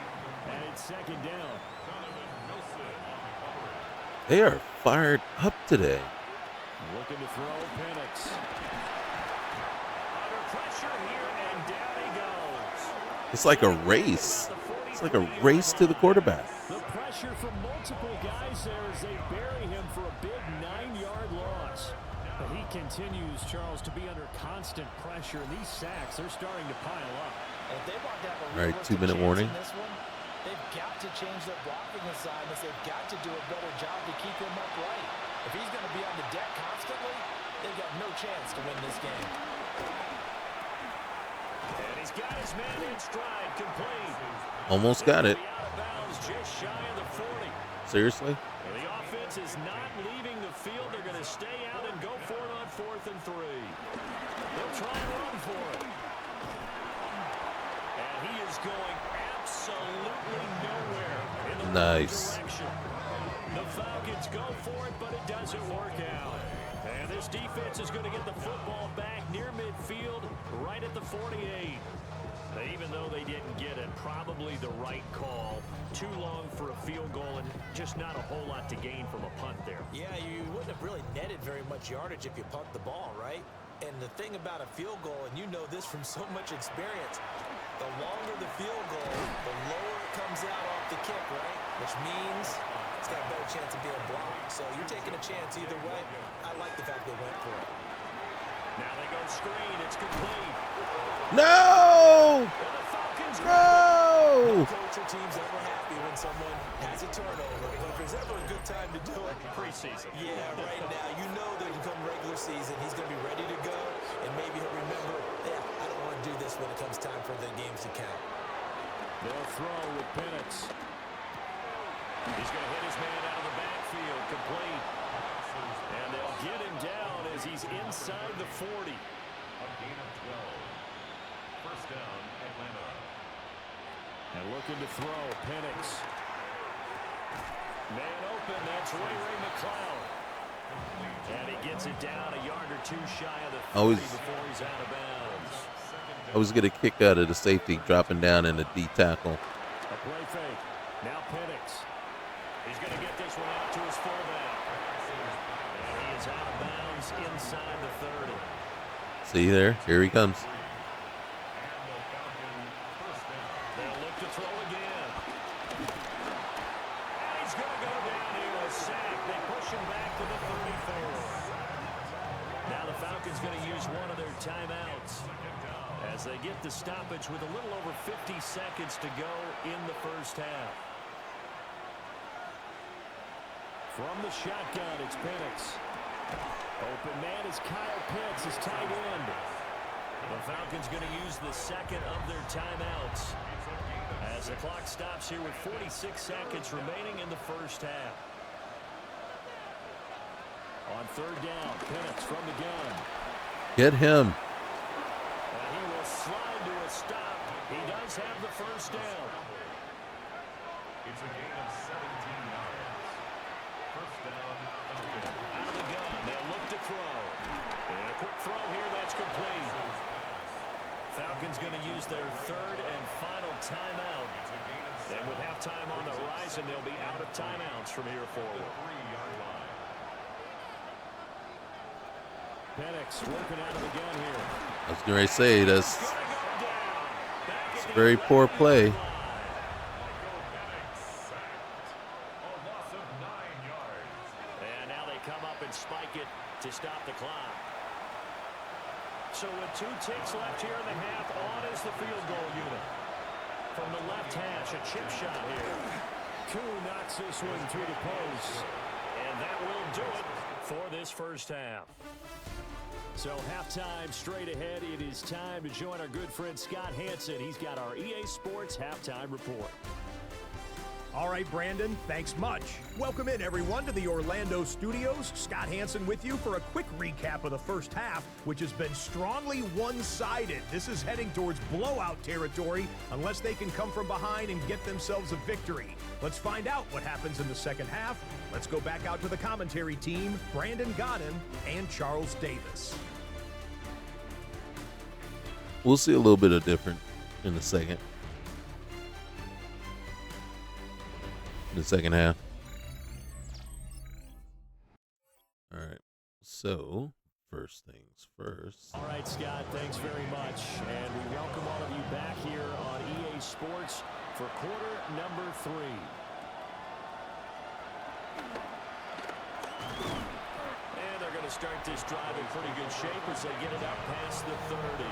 and it's 2nd down.
They are fired up today.
Looking to throw, Penix. Under pressure here, and down he goes.
It's like a race. It's like a race to the quarterback.
The pressure from multiple guys there as they bury him for a big 9-yard loss. But he continues, Charles, to be under constant pressure. And these sacks, they're starting to pile up.
If they want to have a
All right,
realistic
2-minute
chance
warning.
in this one, they've got to change their blocking assignments. They've got to do a better job to keep him upright. If he's going to be on the deck constantly, they've got no chance to win this game.
And he's got his man in stride, complete.
Almost got it.
Out of bounds, just shy of the 40.
Seriously?
And the offense is not leaving the field. They're going to stay out and go for it on 4th and 3. They'll try and run for it. And he is going absolutely nowhere in the
Nice.
right direction. The Falcons go for it, but it doesn't work out. And this defense is going to get the football back near midfield, right at the 48. Even though they didn't get it, probably the right call. Too long for a field goal and just not a whole lot to gain from a punt there.
Yeah, you wouldn't have really netted very much yardage if you punt the ball, right? And the thing about a field goal, and you know this from so much experience, the longer the field goal, the lower it comes out off the kick, right? Which means it's got a better chance of being blocked. So you're taking a chance either way. I like the fact they went for it.
Now they go screen. It's complete.
No!
And the Falcons
No!
Coach or team's ever happy when someone has a turnover. But if there's ever a good time to do it,
preseason.
yeah, right now. You know that come regular season, he's going to be ready to go. And maybe he'll remember, yeah, I don't want to do this when it comes time for the games to count.
They'll throw with Penix. He's going to hit his man out of the backfield, complete. And they'll get him down as he's inside the 40.
A gain of 12. First down, Atlanta.
And looking to throw, Penix. Man open, that's Ray McCloud. And he gets it down a yard or two shy of the 30 before he's out of bounds.
I was going to kick out of the safety, dropping down in the D tackle.
A play fake. Now Penix. He's going to get this one out to his fullback. And he is out of bounds inside the 30.
See there? Here he comes.
They'll look to throw again. And he's going to go down here, a sack. They push him back to the 34. Now the Falcons going to use one of their timeouts as they get the stoppage with a little over 50 seconds to go in the first half. From the shotgun, it's Penix. Open man is Kyle Pitts, his tight end. The Falcons going to use the second of their timeouts as the clock stops here with 46 seconds remaining in the first half. On third down, Penix from the gun.
Get him.
And he will slide to a stop. He does have the first down.
It's a gain of 17 yards. First down, Falcons.
Out of the gun, they'll look to throw. And a quick throw here, that's complete. Falcons going to use their third and final timeout. And with halftime on the horizon, they'll be out of timeouts from here forward.
3-yard line.
Penix working out of the gun here.
I was going to say, that's a very poor play.
A loss of 9 yards.
And now they come up and spike it to stop the clock. So with 2 ticks left here in the half, on is the field goal unit. From the left hash, a chip shot here. Koo knocks this one through the post. And that will do it for this first half. So halftime straight ahead. It is time to join our good friend Scott Hansen. He's got our EA Sports halftime report.
All right, Brandon, thanks much. Welcome in, everyone, to the Orlando studios. Scott Hansen with you for a quick recap of the first half, which has been strongly one-sided. This is heading towards blowout territory unless they can come from behind and get themselves a victory. Let's find out what happens in the second half. Let's go back out to the commentary team, Brandon Godden and Charles Davis.
We'll see a little bit of different in the second. In the second half. All right. So, first things first.
All right, Scott, thanks very much. And we welcome all of you back here on EA Sports for quarter number 3. And they're going to start this drive in pretty good shape as they get it up past the 30.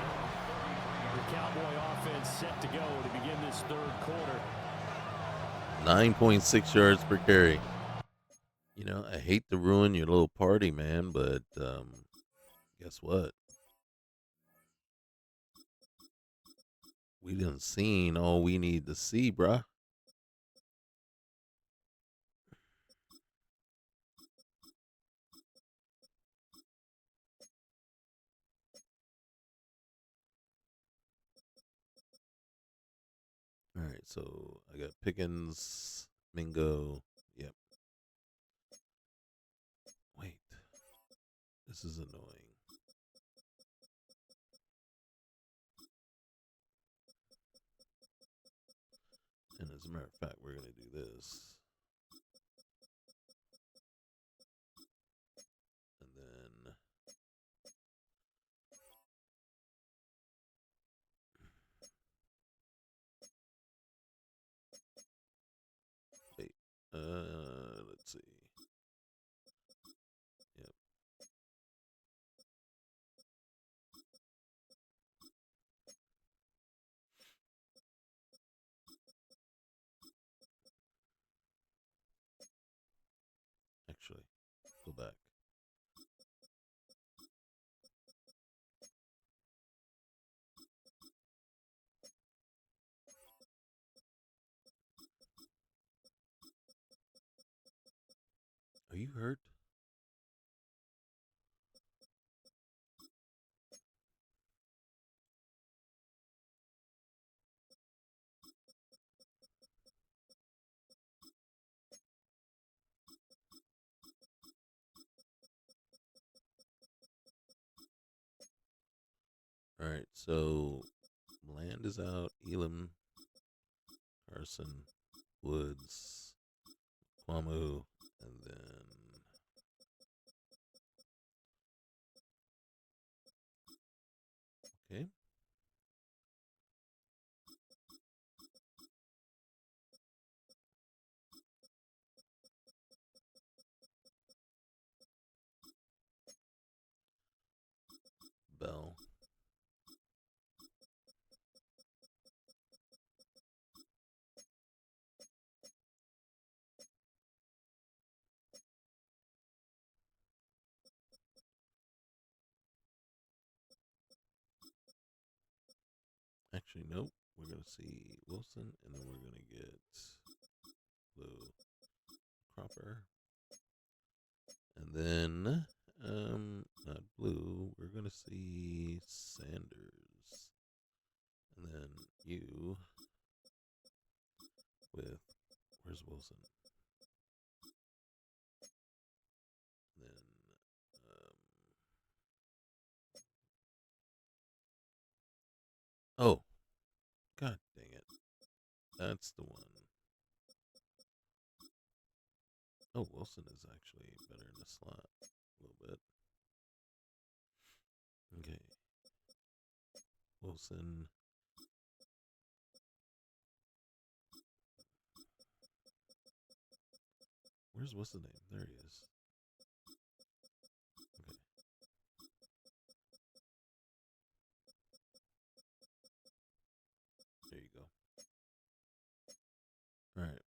The Cowboy offense set to go to begin this third quarter.
9.6 yards per carry. You know, I hate to ruin your little party, man, but guess what? We done seen all we need to see, bruh. All right, so I got Pickens, Mingo. Yep. Wait. This is annoying. And as a matter of fact, we're going to do this. And then wait. Let's see. Yep. Actually, go back. Are you hurt? All right, so Land is out. Elam, Carson, Woods, Kwamu, and then okay. Bell. Actually, nope. We're going to see Wilson, and then we're going to get Blue Cropper. And then, not Blue, we're going to see Sanders. And then you with, where's Wilson? And then, oh, god dang it. That's the one. Oh, Wilson is actually better in the slot a little bit. Okay. Wilson. What's the name? There he is. Okay. There you go. All right.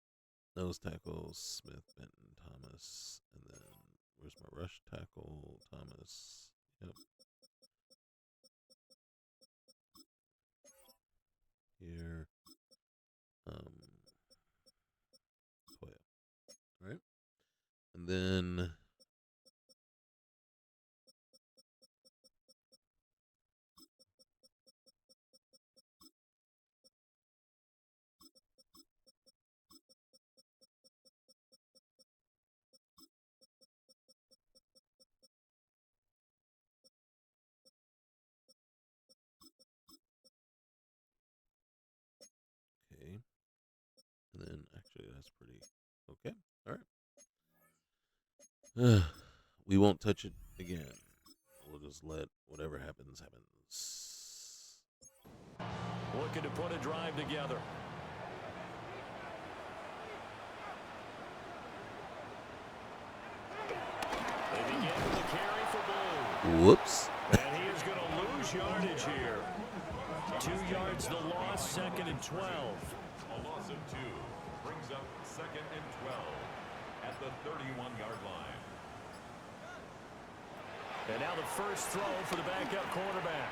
Nose tackles, Smith, Benton, Thomas. And then where's my rush tackle? Thomas. Yep. Here. Toya. All right. And then okay. And then actually that's pretty okay. All right. We won't touch it again. We'll just let whatever happens, happens.
Looking to put a drive together. They begin with a carry for Blue.
Whoops.
And he is going to lose yardage here. 2 yards the loss, 2nd and 12.
A loss of 2 brings up 2nd and 12 at the 31-yard line.
And now the first throw for the backup quarterback.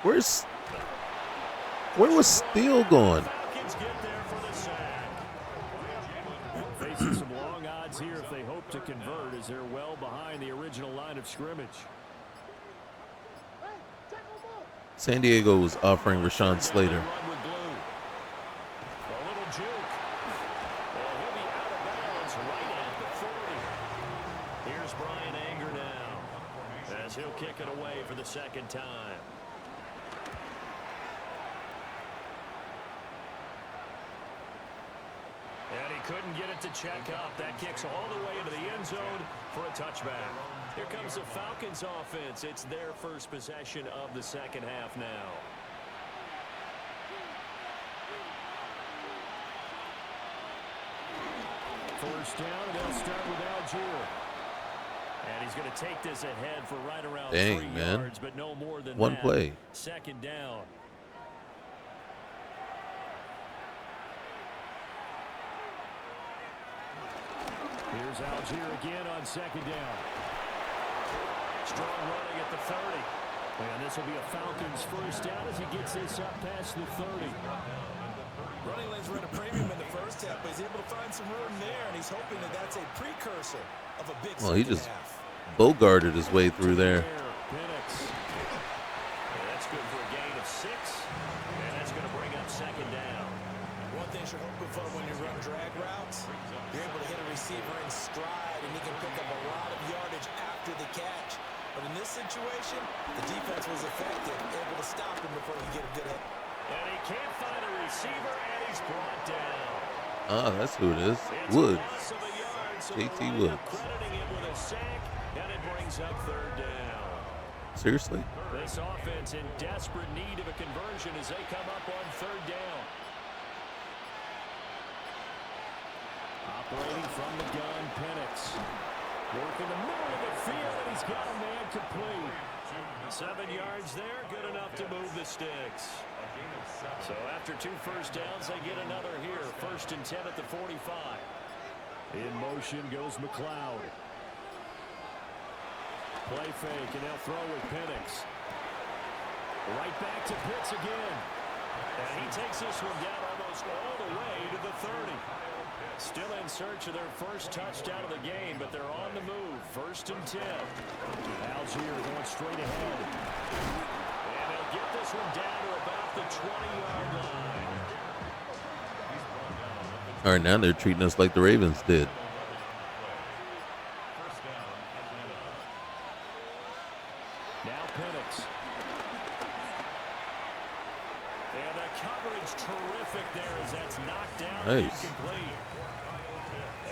Where was Steele going?
Falcons get there for the sack. Facing some long odds here if they hope to convert, as they're well behind the original line of scrimmage.
San Diego was offering Rashawn Slater.
A little juke. And he'll be out of bounds right at the 40. Here's Brian Anger now, as he'll kick it away for the 2nd time. And he couldn't get it to check up. That kicks all the way into the end zone for a touchback. Here comes the Falcons offense. It's their first possession of the 2nd half now. First down, and they'll start with Algier. And he's going to take this ahead for right around 3 yards, but no more than
One
that.
play.
2nd down. Here's Algier again on 2nd down. Strong running at the 30. And this will be a Falcons first down as he gets this up past the 30.
Running lanes were at a premium in the first half, but he's able to find some room there, and he's hoping that that's a precursor of a big
Well, he
second
just
half.
bogarted his way through there.
Penix. And that's good for a gain of 6. And that's going to bring up 2nd down.
One thing you're hoping for when you run drag routes, you're able to hit a receiver in stride, and he can pick up a lot of yardage after the catch. But in this situation, the defense was effective, able to stop him before he get a good hit.
And he can't find a receiver, and he's brought down.
Ah, that's who it is.
It's
Woods.
a loss of a yard, so
JT
they'll wind
Woods.
up crediting him with a sack, and it brings up 3rd down.
Seriously?
This offense in desperate need of a conversion as they come up on 3rd down. Operating from the gun, Penix. Working the middle of the field, and he's got a man complete. 7 yards there, good enough to move the sticks. So after 2 first downs, they get another here. 1st and 10 at the 45. In motion goes McLeod. Play fake, and they'll throw with Penix. Right back to Pitts again. And he takes this one down almost all the way to the 30. Still in search of their first touchdown of the game, but they're on the move. 1st and 10. Algier going straight ahead. And they'll get this one down to about the 20-yard line.
All right, now they're treating us like the Ravens did.
Now Penix. And the coverage terrific there as that's knocked down and
Nice.
incomplete.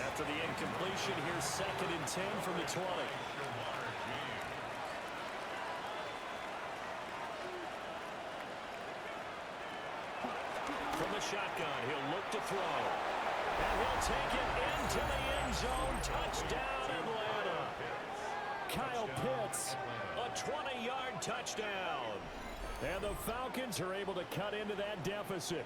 After the incompletion, here's 2nd and 10 from the 20. From the shotgun, he'll look to throw. And he'll take it into the end zone. Touchdown, Atlanta. Kyle Pitts, a 20-yard touchdown. And the Falcons are able to cut into that deficit.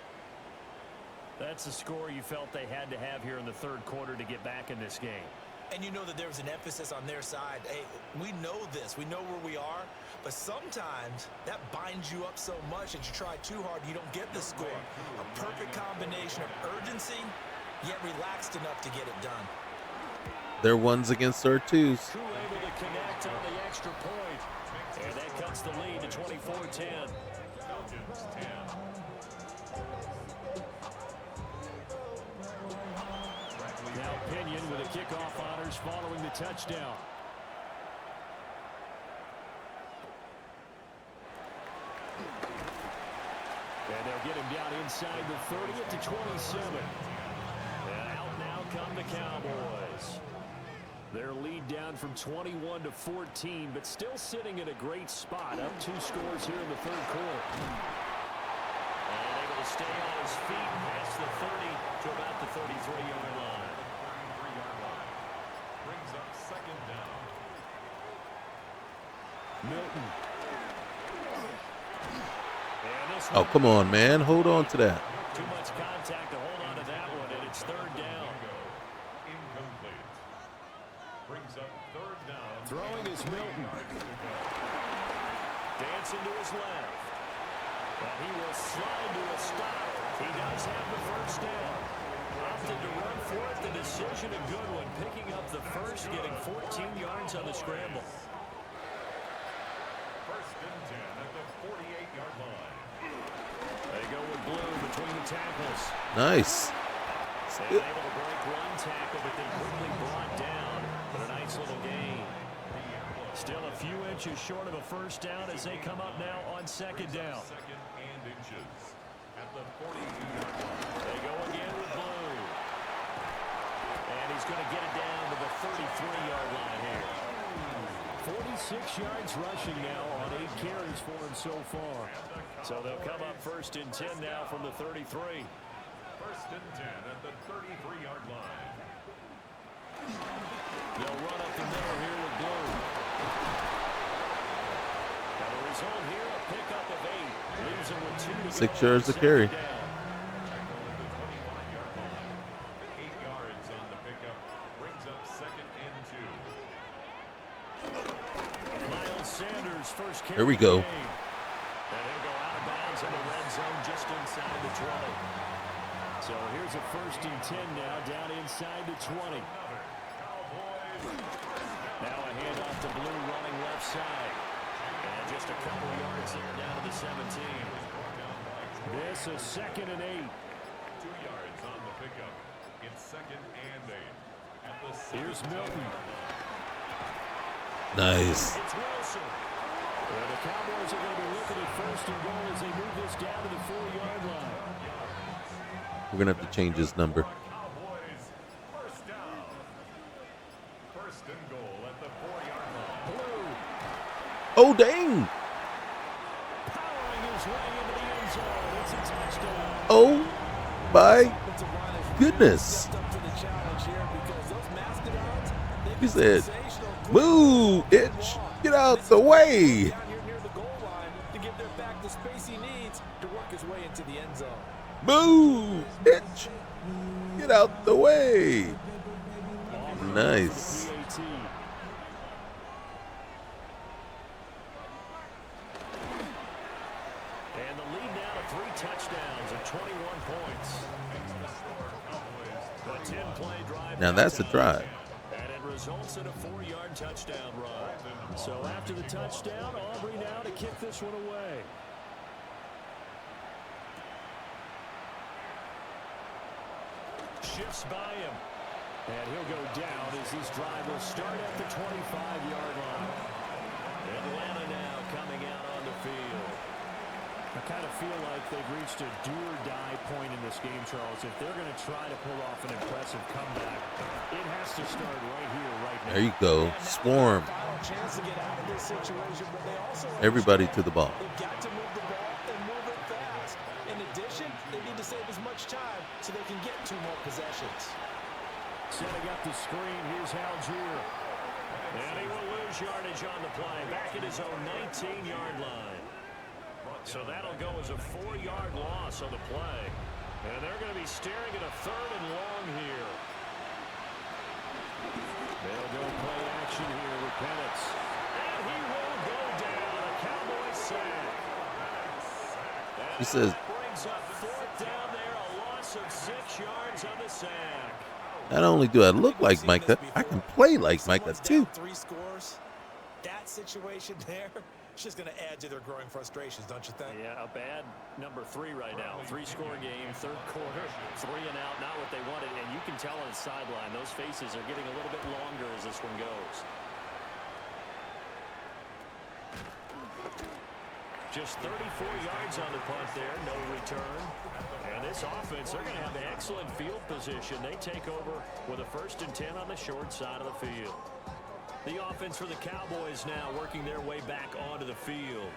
That's the score you felt they had to have here in the 3rd quarter to get back in this game.
And you know that there was an emphasis on their side. Hey, we know this. We know where we are. But sometimes that binds you up so much that you try too hard and you don't get the score. A perfect combination of urgency, yet relaxed enough to get it done.
They're ones against our twos.
Crew able to connect on the extra point. And that cuts the lead to 24-10. Now Pinion with a kickoff honors following the touchdown. And they'll get him down inside the 30 to 27. And out now come the Cowboys. Their lead down from 21 to 14, but still sitting in a great spot. Up 2 scores here in the third quarter. And able to stay on his feet past the 30 to about the 33-yard line.
33-yard line. Brings up second down.
Milton.
Oh, come on, man. Hold on to that.
Too much contact to hold on to that one, and it's third down.
Incomplete. Brings up third down.
Throwing is Milton. Dancing to his left. But he will slide to a stop. He does have the first down. Opted to run for it. The decision a good one. Picking up the first, getting 14 yards on the scramble.
First and 10 at the 48-yard line.
They go with Blue between the tackles.
Nice.
They were able to break one tackle, but then quickly brought down. But a nice little gain. Still a few inches short of a first down as they come up now on second down.
Second and inches at the 42-yard line.
They go again with Blue. And he's going to get it down to the 33-yard line here. 46 yards rushing now on 8 carries for him so far. So they'll come up first and 10 now from the 33.
First and 10 at the 33-yard line.
They'll run up the middle here with Blue. Now the result here, a pickup of 8. Leaves him with 2 to
6
go.
yards to carry.
Tackle at the 25-yard line. 8 yards on the pickup. Brings up second and 2.
Miles Sanders first carry.
Here we go.
And he'll go out of bounds in the red zone just inside the 20. So here's a first and 10 now down inside the 20. Now a handoff to Blue running left side. And just a couple yards there down to the 17. This is second and 8.
2 yards on the pickup. It's second and 8. At the
Here's Milton.
Nice.
It's Wilson. Well, the Cowboys are going to be looking at first and goal as they move this down to the 4-yard line.
We're going to have to change his number.
Cowboys first down. First and goal at the 4-yard line.
Blue
Oh, dang.
powering his way into the end zone. It's a touchdown.
Oh, my goodness. He said, move, itch. Get out the way.
Down here near the goal line to give their back the space he needs to work his way into the end zone.
Move, itch. Get out the way. Nice.
PAT. And the lead now to 3 touchdowns and 21 points. A 10-play drive.
Now that's a drive.
And it results in a 4-yard touchdown run. So after the touchdown, Aubrey now to kick this one away. Shifts by him. And he'll go down as this drive will start at the 25-yard line. Atlanta now coming out on the field. I kind of feel like they've reached a do-or-die point in this game, Charles. If they're going to try to pull off an impressive comeback, it has to start right here, right now.
There you go. Swarm.
Chance to get out of this situation, but they also
Everybody to the ball.
they've got to move the ball and move it fast. In addition, they need to save as much time so they can get 2 more possessions.
Setting up the screen, here's Algier. And he will lose yardage on the play. Back at his own 19-yard line. So that'll go as a 4-yard loss on the play. And they're going to be staring at a 3rd and long here. They'll go play action here with Penix. And he will go down. A Cowboy sack.
He says,
Brings up 4th down there. A loss of 6 yards on the sack.
not only do I look like Micah, I can play like Micah too.
3 scores. That situation there, it's just going to add to their growing frustrations, don't you think?
Yeah, a bad number 3 right now. 3-score game, 3rd quarter, 3 and out, not what they wanted. And you can tell on the sideline, those faces are getting a little bit longer as this one goes. Just 34 yards on the punt there, no return. And this offense, they're going to have excellent field position. They take over with a 1st and 10 on the short side of the field. The offense for the Cowboys now working their way back onto the field.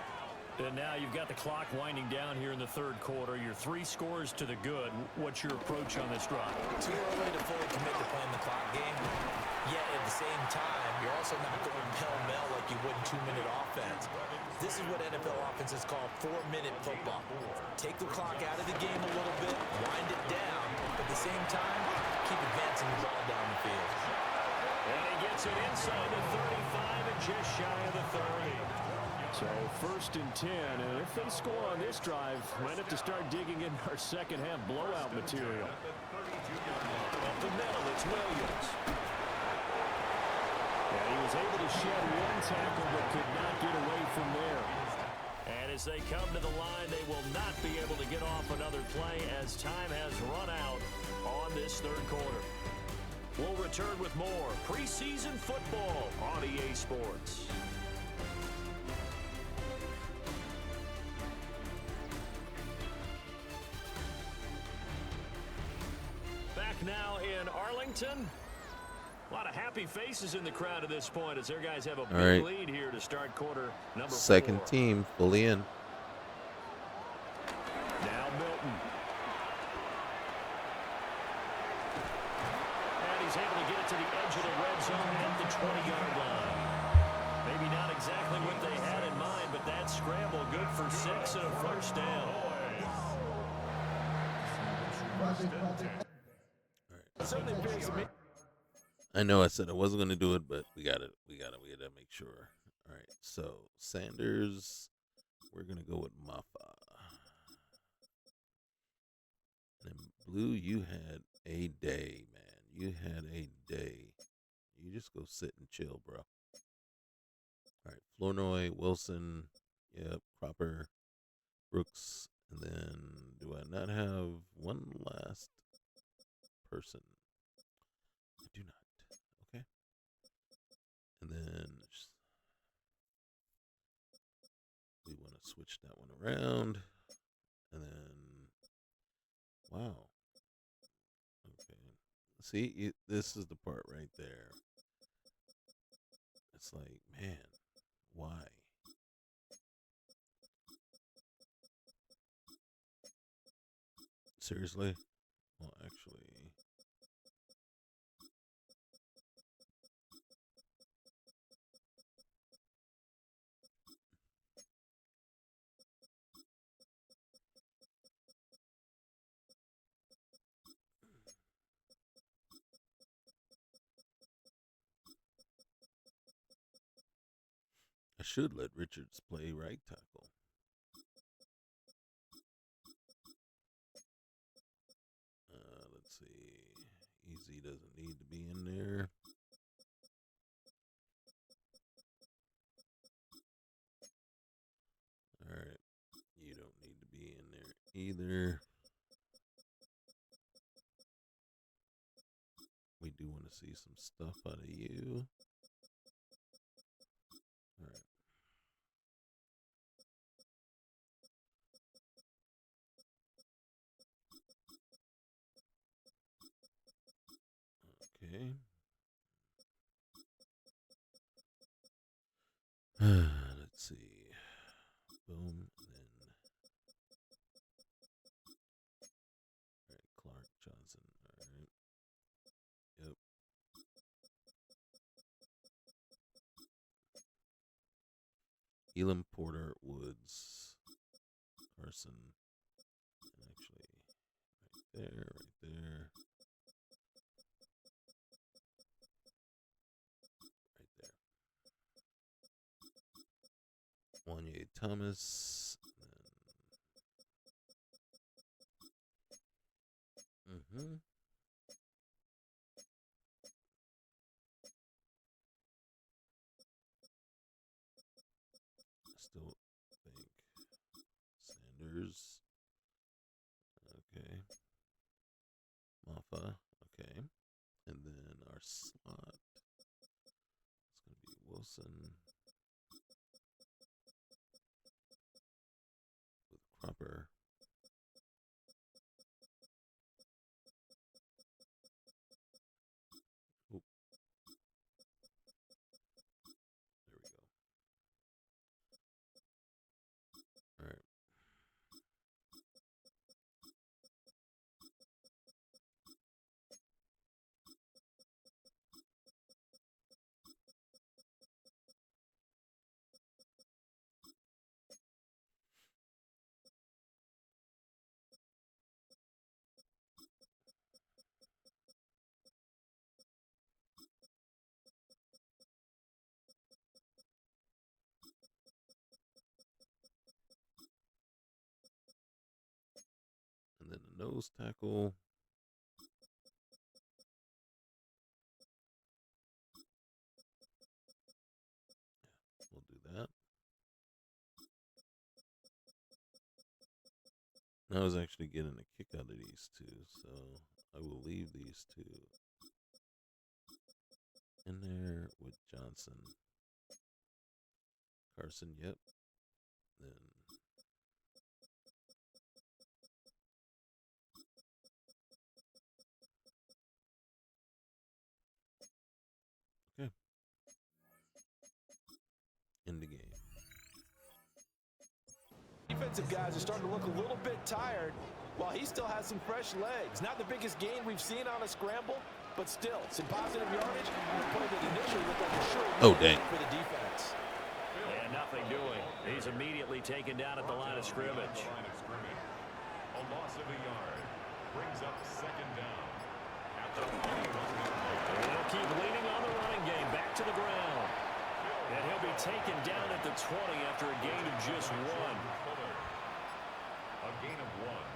And now you've got the clock winding down here in the 3rd quarter. Your 3 scores to the good. What's your approach on this drive?
Too early to fully commit to playing the clock game. Yet at the same time, you're also not going pell-mell like you would in 2-minute offense. This is what NFL offenses call 4-minute football. Take the clock out of the game a little bit, wind it down, but at the same time, keep advancing the ball down the field.
And he gets it inside the 35 and just shy of the 30. So 1st and 10, and if they score on this drive, might have to start digging in our second half blowout material. Up the middle, it's Williams. And he was able to shed one tackle but could not get away from there. And as they come to the line, they will not be able to get off another play as time has run out on this 3rd quarter. We'll return with more preseason football on EA Sports. Back now in Arlington. A lot of happy faces in the crowd at this point as their guys have a big lead here to start quarter number 4.
2nd team fully in.
Now Milton. And he's able to get it to the edge of the red zone at the 20-yard line. Maybe not exactly what they had in mind, but that scramble good for 6 and a 1st down.
Certainly appears to me.
I know I said I wasn't going to do it, but we got to make sure. All right, so Sanders, we're going to go with Maffa. And Blue, you had a day, man. You had a day. You just go sit and chill, bro. All right, Flournoy, Wilson, yep, Cropper, Brooks, and then do I not have one last person? I do not. Okay. And then we want to switch that one around. And then, wow. Okay. See, this is the part right there. It's like, man, why? Seriously? Well, actually, I should let Richards play right tackle. Let's see. Easy doesn't need to be in there. All right. You don't need to be in there either. We do want to see some stuff out of you. All right. Okay. Let's see. Boom. Then. All right. Clark Johnson. All right. Yep. Elam, Porter, Woods, Carson. And actually, right there, right there. Wanye Thomas. I still think Sanders. Okay. Maffa. Okay. And then our slot. It's going to be Wilson. proper. Oop. There we go. All right. And then the nose tackle. We'll do that. I was actually getting a kick out of these two, so I will leave these two in there with Johnson. Carson, yep. Then okay. In the game.
Defensive guys are starting to look a little bit tired while he still has some fresh legs. Not the biggest gain we've seen on a scramble, but still some positive yardage on a play that initially looked like a sure win for the defense.
And nothing doing. He's immediately taken down at the line of scrimmage.
A loss of a yard brings up second down. At the 21.
They'll keep leaning on the running game. Back to the ground. And he'll be taken down at the 20 after a gain of just one.
A gain of one.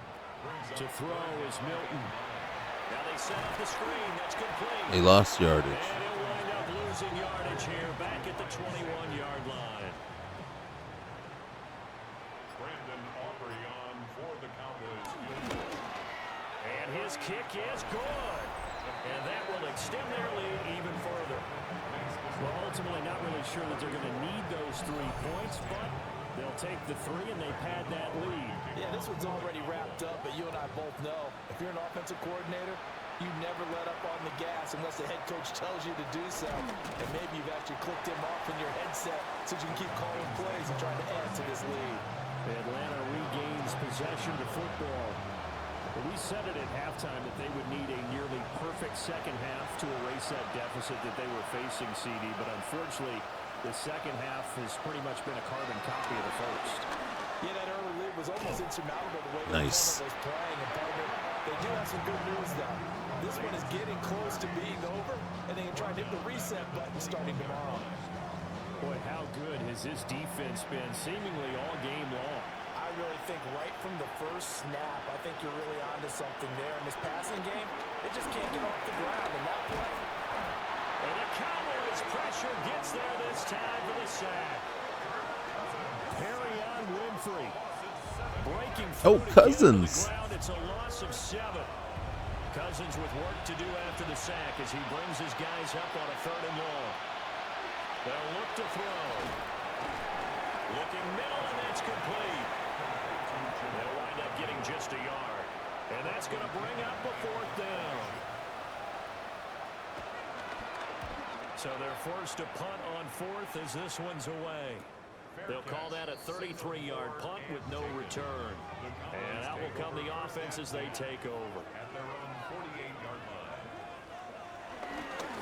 To throw is Milton. Now they set up the screen. That's complete.
They lost yardage.
And he'll wind up losing yardage here back at the 21-yard line.
Brandon Aubrey on for the Cowboys.
And his kick is good. And that will extend their lead even further. Well, ultimately not really sure that they're going to need those 3 points, but they'll take the 3 and they pad that lead.
Yeah, this one's already wrapped up, but you and I both know if you're an offensive coordinator, you never let up on the gas unless the head coach tells you to do so. And maybe you've actually clicked him off in your headset so you can keep calling plays and trying to add to this lead.
Atlanta regains possession of the football. We said it at halftime that they would need a nearly perfect second half to erase that deficit that they were facing, CD. But unfortunately, the second half has pretty much been a carbon copy of the first.
Yeah, that early lead was almost insurmountable the way the
Nice.
opponent was playing. And partner, they do have some good news, though. This one is getting close to being over, and they can try and hit the reset button starting tomorrow.
Boy, how good has this defense been seemingly all game long?
I really think right from the first snap, I think you're really onto something there. In this passing game, it just can't get off the ground. And that play.
And the Cowboys pressure gets there this time for the sack. Perry on Winfrey. Breaking through to
Cousins.
get to the ground. It's a loss of 7. Cousins with work to do after the sack as he brings his guys up on a 3rd and long. They'll look to throw. Looking middle, and that's complete. They'll wind up getting just a yard. And that's going to bring up a 4th down. So they're forced to punt on 4th as this one's away. They'll call that a 33-yard punt with no return. And that will come the offense as they take over.
At their own 48-yard line.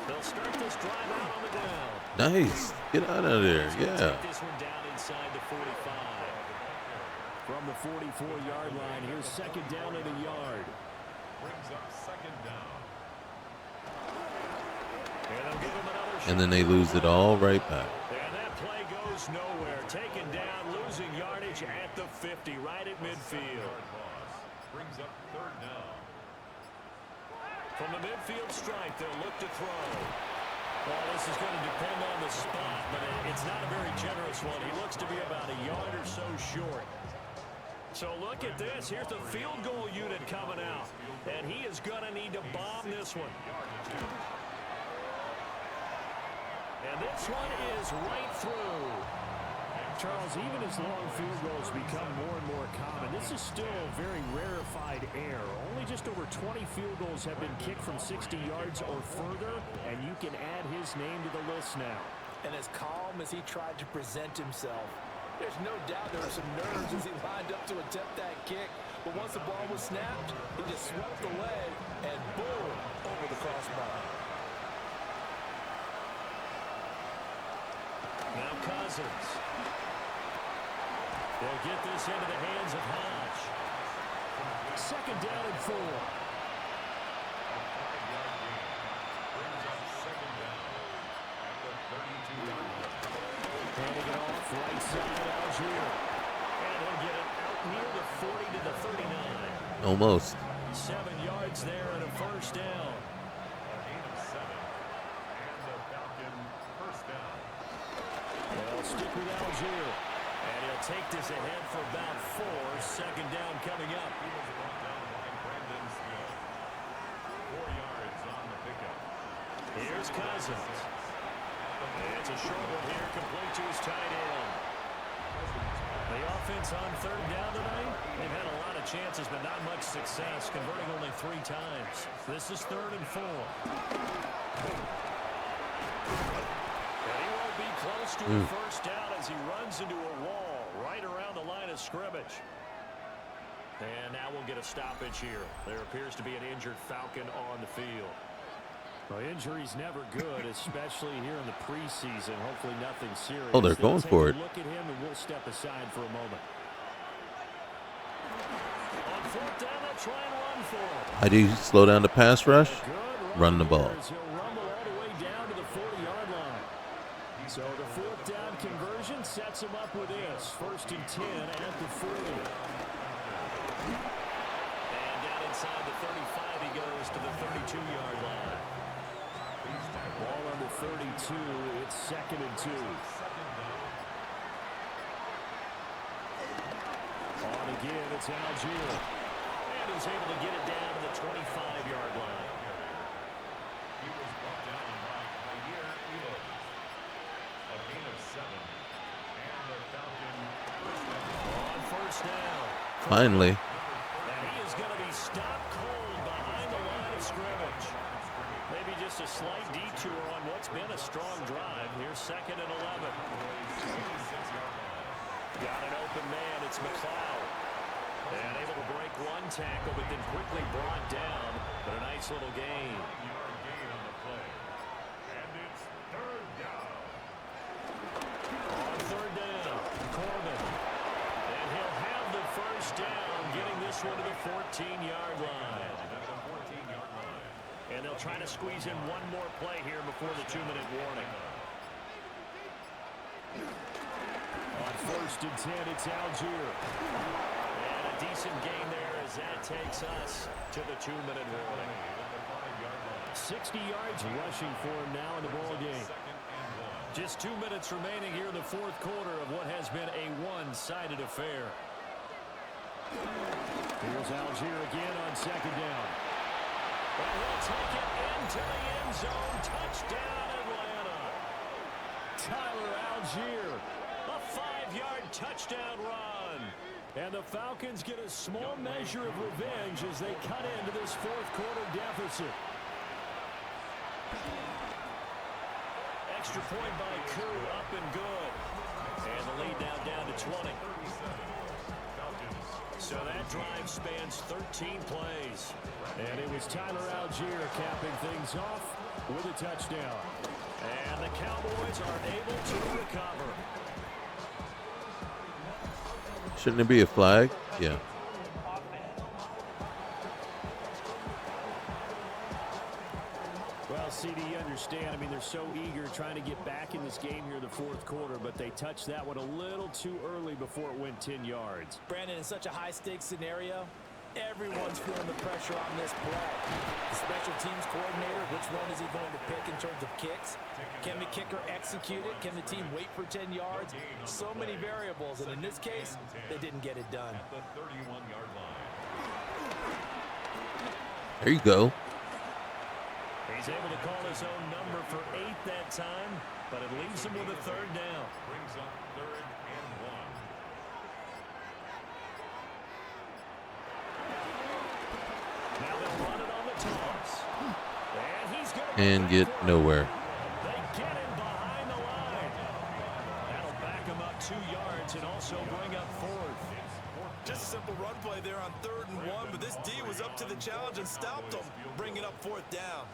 They'll start this drive out on the ground.
Nice. Get out of there. Yeah.
Take this one down inside the 45. From the 44-yard line, here's second down at a yard.
Brings up second down.
And they'll give him another shot.
And then they lose it all right back.
And that play goes nowhere. Taken down, losing yardage at the 50, right at midfield.
Brings up 3rd down.
From the midfield stripe, they'll look to throw. Well, this is going to depend on the spot, but it's not a very generous one. He looks to be about a yard or so short. So look at this. Here's the field goal unit coming out. And he is going to need to bomb this one. And this one is right through. Charles, even as long field goals become more and more common, this is still a very rarefied air. Only just over 20 field goals have been kicked from 60 yards or further, and you can add his name to the list now.
And as calm as he tried to present himself, there's no doubt there were some nerves as he lined up to attempt that kick. But once the ball was snapped, he just swept the leg and boom, over the crossbar.
Now Cousins. They'll get this into the hands of Hodge. Second down and 4. Handing it off right side, Algier. And he'll get it out near the 40 to the 39.
Almost.
7 yards there and a first down. They'll stick with Algier. And he'll take this ahead for about 4. Second down coming up.
He was brought down by Brandon Smith. 4 yards on the pickup.
Here's Cousins. It's a short one here, complete to his tight end. The offense on third down tonight, they've had a lot of chances, but not much success, converting only 3 times. This is 3rd and 4. And he won't be close to a first down as he runs into a wall right around the line of scrimmage. And now we'll get a stoppage here. There appears to be an injured Falcon on the field. Well, injury's never good, especially here in the preseason. Hopefully nothing serious.
Oh, they're going for it.
Look at him, and we'll step aside for a moment. On 4th down, they'll try and run for him.
How do you slow down the pass rush? Run the ball.
He'll rumble all the way down to the 40-yard line. So the 4th down conversion sets him up with this. 1st and 10 at the 40. And down inside the 35, he goes to the 32-yard line. Ball on the 32. It's 2nd and 2. On again, it's Algier. And he's able to get it down to the 25-yard line.
He was brought down by Jair Elam. A gain of 7. And the Falcon
On first down.
Finally.
And he is going to be stopped cold behind the line of scrimmage. Maybe just a slight detour on what's been a strong drive. Here's 2nd and 11. Got an open man. It's McLeod. And able to break one tackle, but then quickly brought down. But a nice little gain.
7-yard gain on the play. And it's 3rd down.
On 3rd down, Corbin. And he'll have the first down, getting this one to the 14-yard line. And they'll try to squeeze in one more play here before the 2-minute warning. On 1st and 10, it's Algier. And a decent gain there as that takes us to the 2-minute warning. 60 yards rushing for him now in the ball game. Just 2 minutes remaining here in the 4th quarter of what has been a one-sided affair. Here's Algier again on 2nd down. And he'll take it into the end zone. Touchdown, Atlanta. Tyler Algier, a 5-yard touchdown run. And the Falcons get a small measure of revenge as they cut into this 4th quarter deficit. Extra point by Koo, up and good. And the lead now down to 20. So that drive spans 13 plays. And it was Tyler Algier capping things off with a touchdown. And the Cowboys are able to recover.
Shouldn't it be a flag? Yeah.
Well, CD, you understand. I mean, they're so eager trying to get back in this game here in the 4th quarter, but they touched that one a little too early before it went 10 yards.
Brandon, in such a high-stakes scenario, everyone's feeling the pressure on this play. The special teams coordinator, which one is he going to pick in terms of kicks? Can the kicker execute it? Can the team wait for 10 yards? So many variables, and in this case, they didn't get it done.
At the 31-yard line.
There you go.
He's able to call his own number for 8 that time, but it leaves him with a third down.
Brings up 3rd and 1.
Now they'll run it on the toss. And he's going to
And get nowhere.
They get him behind the line. That'll back him up 2 yards and also bring up 4th.
Just a simple run play there on 3rd and 1, but this D was up to the challenge and stopped them, bringing up 4th down.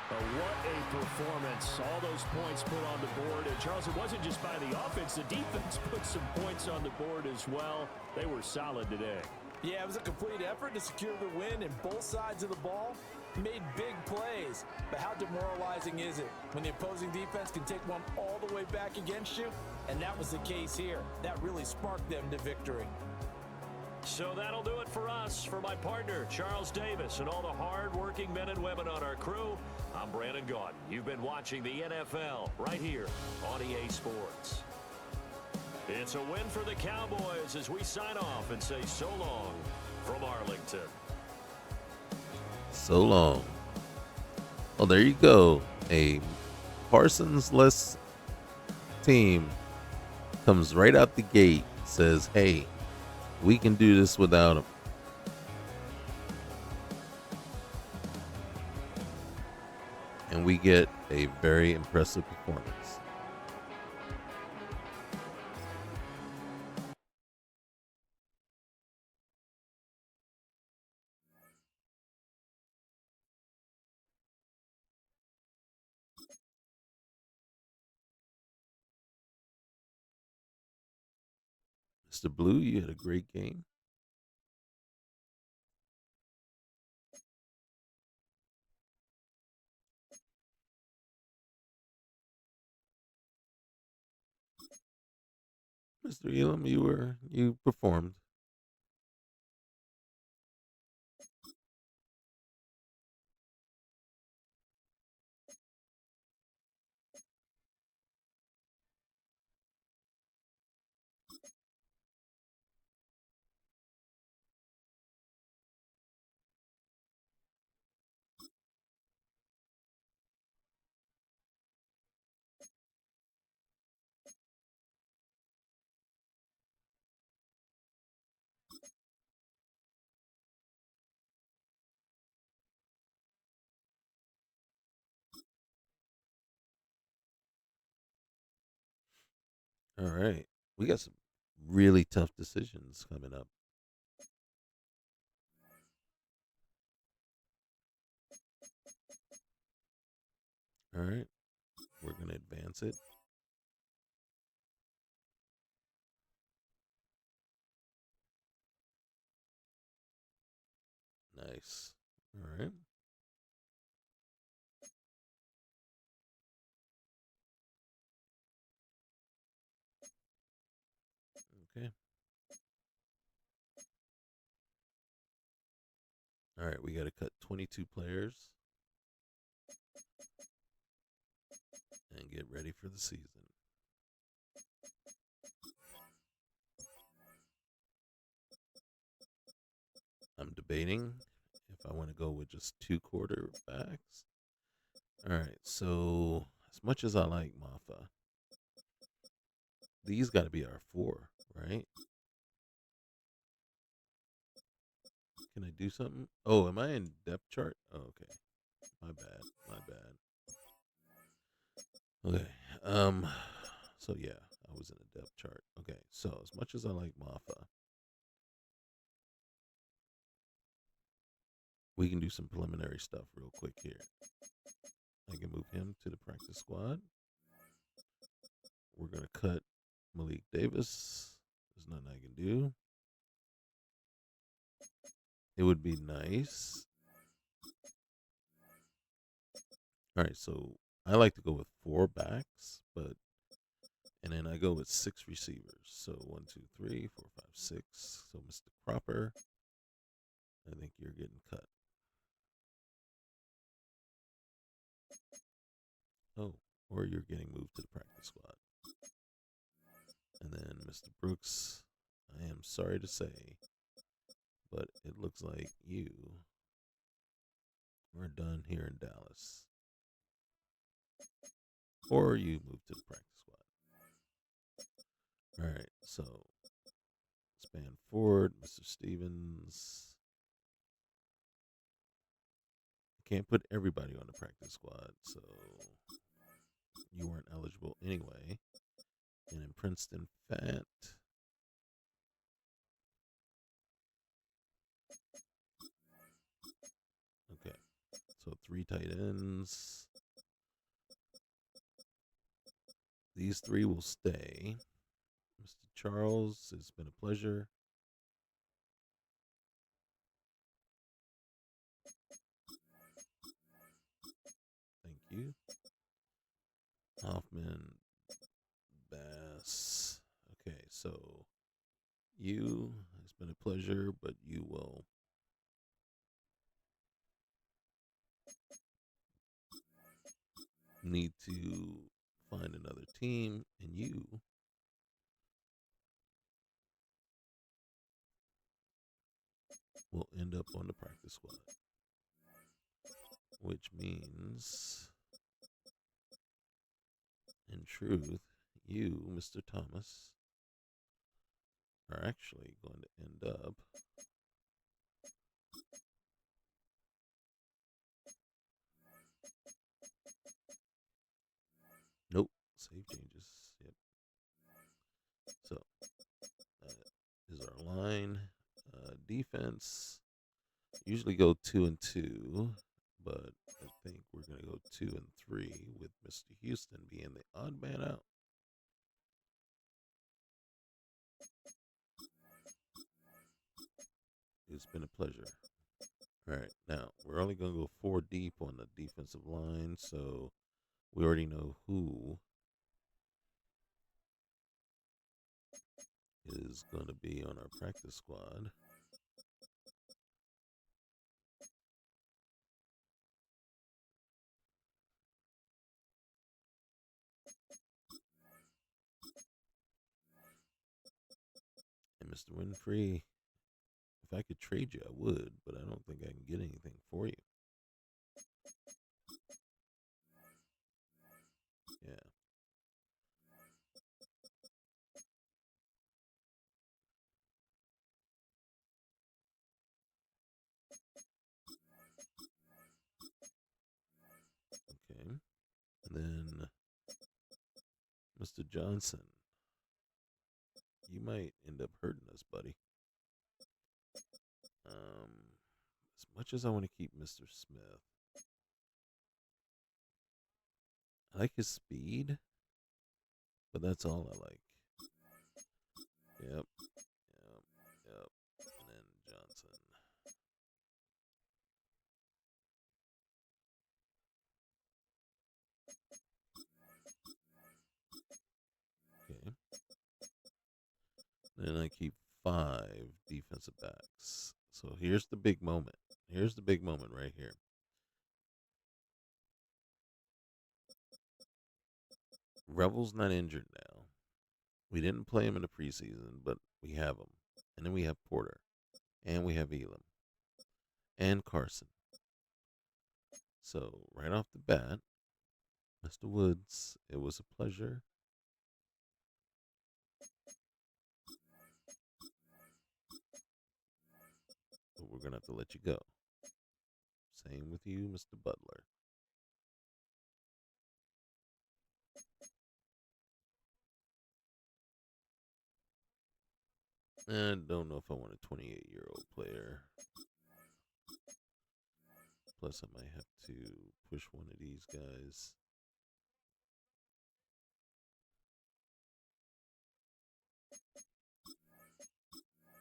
But what a performance. All those points put on the board. And, Charles, it wasn't just by the offense. The defense put some points on the board as well. They were solid today.
Yeah, it was a complete effort to secure the win, and both sides of the ball made big plays. But how demoralizing is it when the opposing defense can take one all the way back against you? And that was the case here. That really sparked them to victory.
So that'll do it for us. For my partner, Charles Davis, and all the hard-working men and women on our crew, I'm Brandon Gaudin. You've been watching the NFL right here on EA Sports. It's a win for the Cowboys as we sign off and say so long from Arlington.
So long. Well, there you go. A Parsons-less team comes right out the gate, says, hey, we can do this without him. And we get a very impressive performance. Mr. Blue, you had a great game. Mr. Elam, you performed. All right. We got some really tough decisions coming up. All right. We're going to advance it. Nice. All right. Okay. All right. We got to cut 22 players and get ready for the season. I'm debating if I want to go with just 2 quarterbacks. All right. So, as much as I like Maffa, these got to be our 4, right? Can I do something? Oh, am I in depth chart? Oh, okay. My bad. Okay. So yeah, I was in a depth chart. Okay. So as much as I like Maffa, we can do some preliminary stuff real quick here. I can move him to the practice squad. We're gonna cut Malik Davis. There's nothing I can do. It would be nice. All right, so I like to go with 4 backs, and then I go with 6 receivers. So 1, 2, 3, 4, 5, 6. So Mr. Cropper, I think you're getting cut. Oh, or you're getting moved to the practice squad. And then Mr. Brooks, I am sorry to say, but it looks like you are done here in Dallas. Or you move to the practice squad. All right, so span forward, Mr. Stevens. Can't put everybody on the practice squad, so you weren't eligible anyway. And in Princeton Fat, okay, so 3 tight ends. These 3 will stay. Mr. Charles, it's been a pleasure. Thank you. Hoffman, Bass. Okay, so you, it's been a pleasure, but you will need to find another team, and you will end up on the practice squad, which means, in truth, you, Mr. Thomas, are actually going to end up nope, save changes. Yep. So that is our line. Defense usually go 2 and 2, but I think we're going to go 2 and 3 with Mr. Houston being the odd man out. It's been a pleasure. All right, now we're only going to go 4 deep on the defensive line, so we already know who is going to be on our practice squad. And Mr. Winfrey, if I could trade you, I would, but I don't think I can get anything for you. Yeah. Okay. And then Mr. Johnson, you might end up hurting us, buddy. As much as I want to keep Mr. Smith, I like his speed, but that's all I like. Yep. And then Johnson. Okay. Then I keep 5 defensive backs. So here's the big moment. Here's the big moment right here. Revel's not injured now. We didn't play him in the preseason, but we have him. And then we have Porter. And we have Elam. And Carson. So right off the bat, Mr. Woods, it was a pleasure. But we're going to have to let you go. Same with you, Mr. Butler. I don't know if I want a 28-year-old player. Plus, I might have to push one of these guys.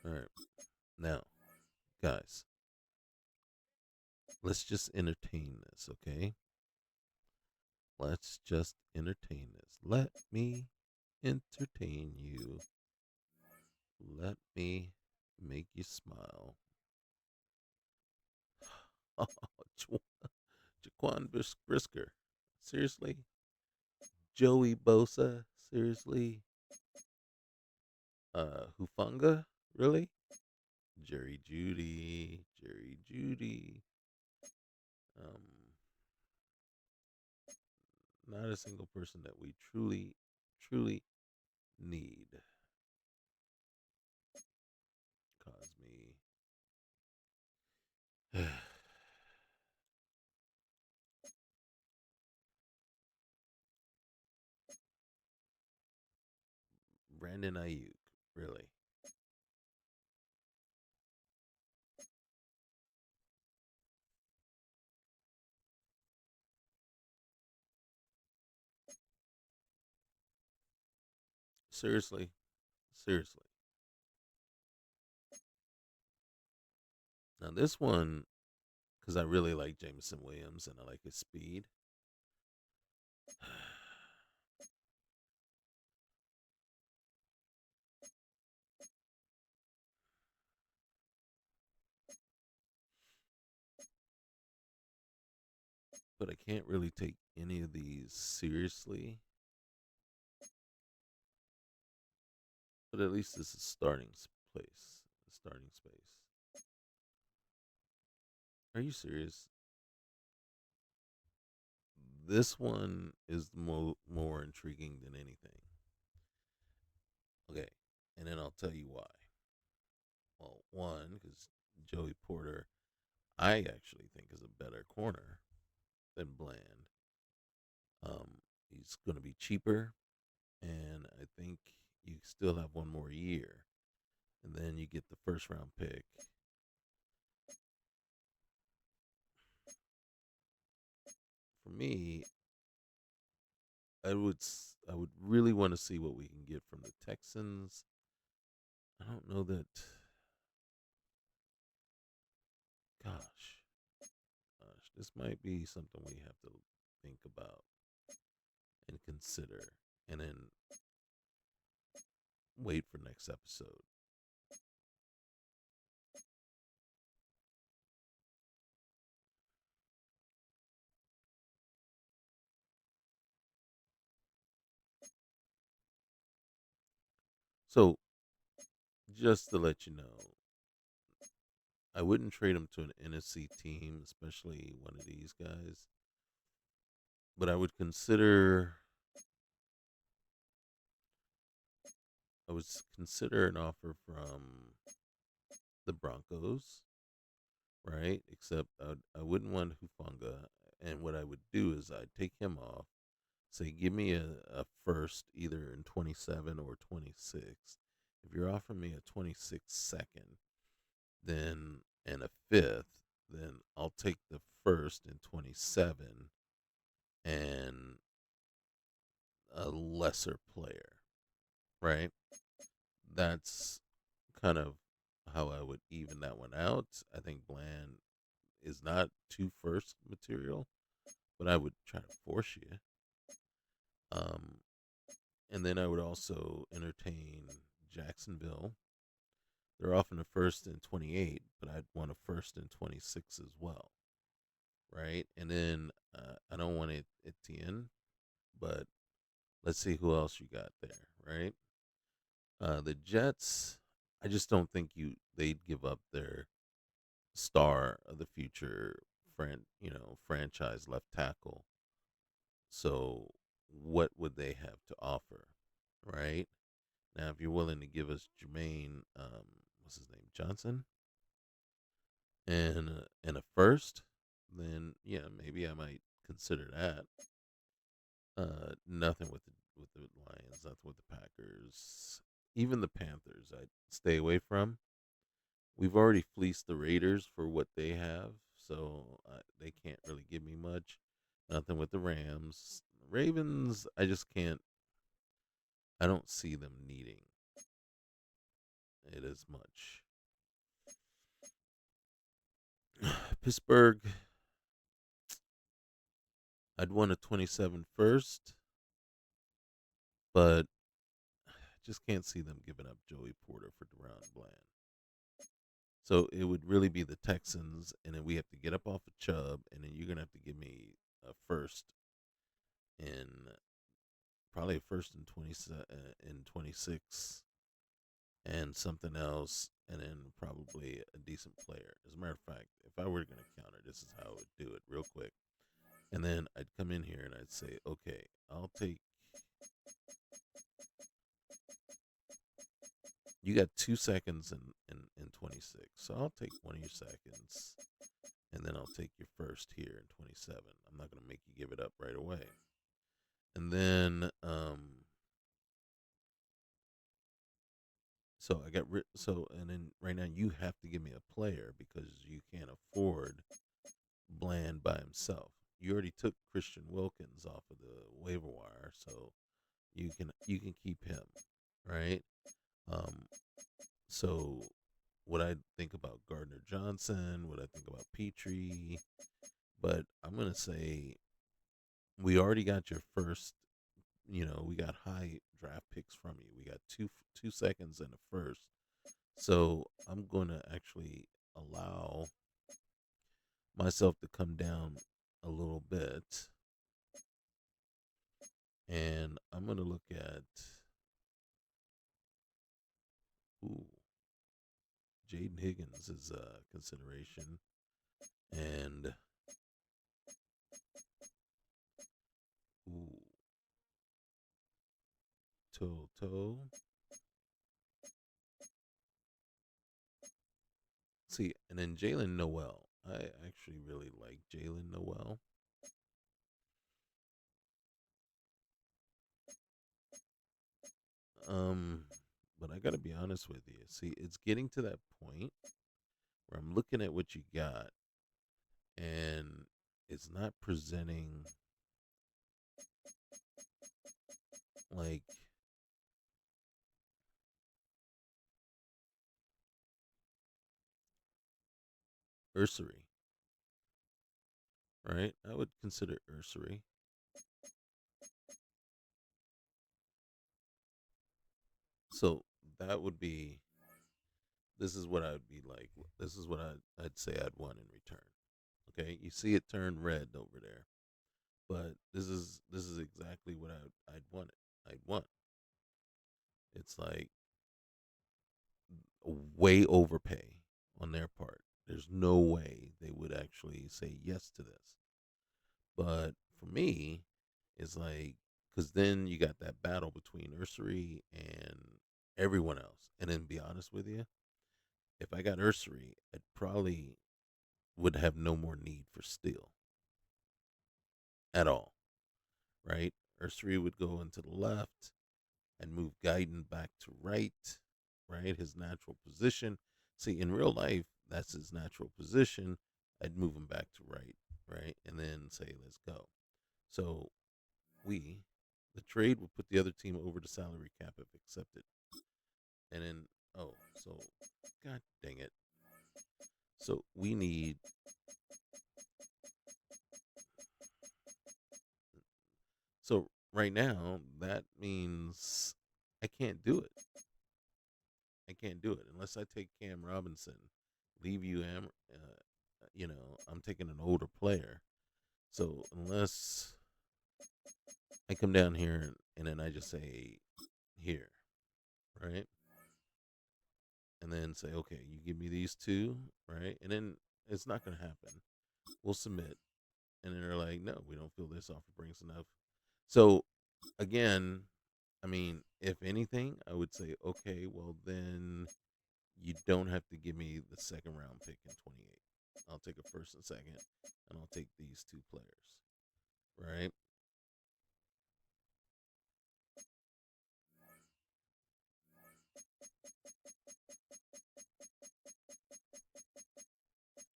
All right. Now, guys, let's just entertain this, okay? Let's just entertain this. Let me entertain you. Let me make you smile. Oh, Jaquan Brisker. Seriously? Joey Bosa? Seriously? Hufunga, really? Jerry Judy, Jerry Judy. Um, not a single person that we truly need. Cause me. Brandon Ayuk, really? Seriously, seriously. Now this one, because I really like Jameson Williams and I like his speed. But I can't really take any of these seriously. But at least this is place, a starting space. Are you serious? This one is more intriguing than anything. Okay, and then I'll tell you why. Well, one, because Joey Porter, I actually think is a better corner than Bland. He's going to be cheaper, and I think you still have one more year, and then you get the first round pick. For me, I would really want to see what we can get from the Texans. I don't know that. Gosh, this might be something we have to think about and consider, and then wait for next episode. So, just to let you know, I wouldn't trade him to an NFC team, especially one of these guys. But I would consider an offer from the Broncos, right? Except I wouldn't want Hufunga, and what I would do is I'd take him off. Say, give me a first either in 27 or 26. If you're offering me a 26 second, then and a fifth, then I'll take the first in 27 and a lesser player, right? That's kind of how I would even that one out. I think Bland is not too first material, but I would try to force you. Um, and then I would also entertain Jacksonville. They're often a first in 28, but I'd want a first in 26 as well, right? And then I don't want Etienne, but let's see who else you got there, right? The Jets, I just don't think they'd give up their star of the future franchise left tackle. So what would they have to offer, right? Now, if you're willing to give us Jermaine, what's his name, Johnson, and a first, then yeah, maybe I might consider that. Nothing with the Lions, nothing with the Packers, even the Panthers. I'd stay away from. We've already fleeced the Raiders for what they have, so they can't really give me much. Nothing with the Rams, Ravens. I just can't. I don't see them needing it as much. Pittsburgh, I'd want a 27 first, but I just can't see them giving up Joey Porter for Deron Bland. So it would really be the Texans, and then we have to get up off of Chubb, and then you're gonna have to give me a first in probably a first in 26, and something else, and then probably a decent player. As a matter of fact, if I were going to counter, this is how I would do it real quick. And then I'd come in here and I'd say, okay, I'll take. You got 2 seconds in 26. So I'll take one of your seconds, and then I'll take your first here in 27. I'm not going to make you give it up right away. And then, so I got and then right now you have to give me a player because you can't afford Bland by himself. You already took Christian Wilkins off of the waiver wire, so you can keep him, right? So what I think about Gardner Johnson, what I think about Petrie, but I'm gonna say we already got your first. We got high draft picks from you. We got 2 seconds in the first. So I'm going to actually allow myself to come down a little bit. And I'm going to look at Jaden Higgins is a consideration. And Toto. See, and then Jalen Noel. I actually really like Jalen Noel. But I gotta be honest with you. See, it's getting to that point where I'm looking at what you got, and it's not presenting like Ursery, right? I would consider Ursery. So that would be. This is what I'd be like. This is what I'd say I'd want in return. Okay, you see it turn red over there, but this is exactly what I'd want it. I'd want. It's like way overpay on their part. There's no way they would actually say yes to this. But for me, it's like, because then you got that battle between Ursery and everyone else. And then be honest with you, if I got Ursery, I probably would have no more need for Steel at all, right? Ursery would go into the left and move Guyton back to right, his natural position. See, in real life, that's his natural position. I'd move him back to right, and then say, let's go. So the trade will put the other team over the salary cap if accepted. And then, God dang it. So we need. So right now, that means I can't do it. I can't do it unless I take Cam Robinson, leave you, I'm taking an older player. So unless I come down here and then I just say here, right? And then say, okay, you give me these two, right? And then it's not going to happen. We'll submit. And then they're like, no, we don't feel this offer brings enough. So again, I mean, if anything, I would say, okay, well, then you don't have to give me the second round pick in 28. I'll take a first and second, and I'll take these two players, right?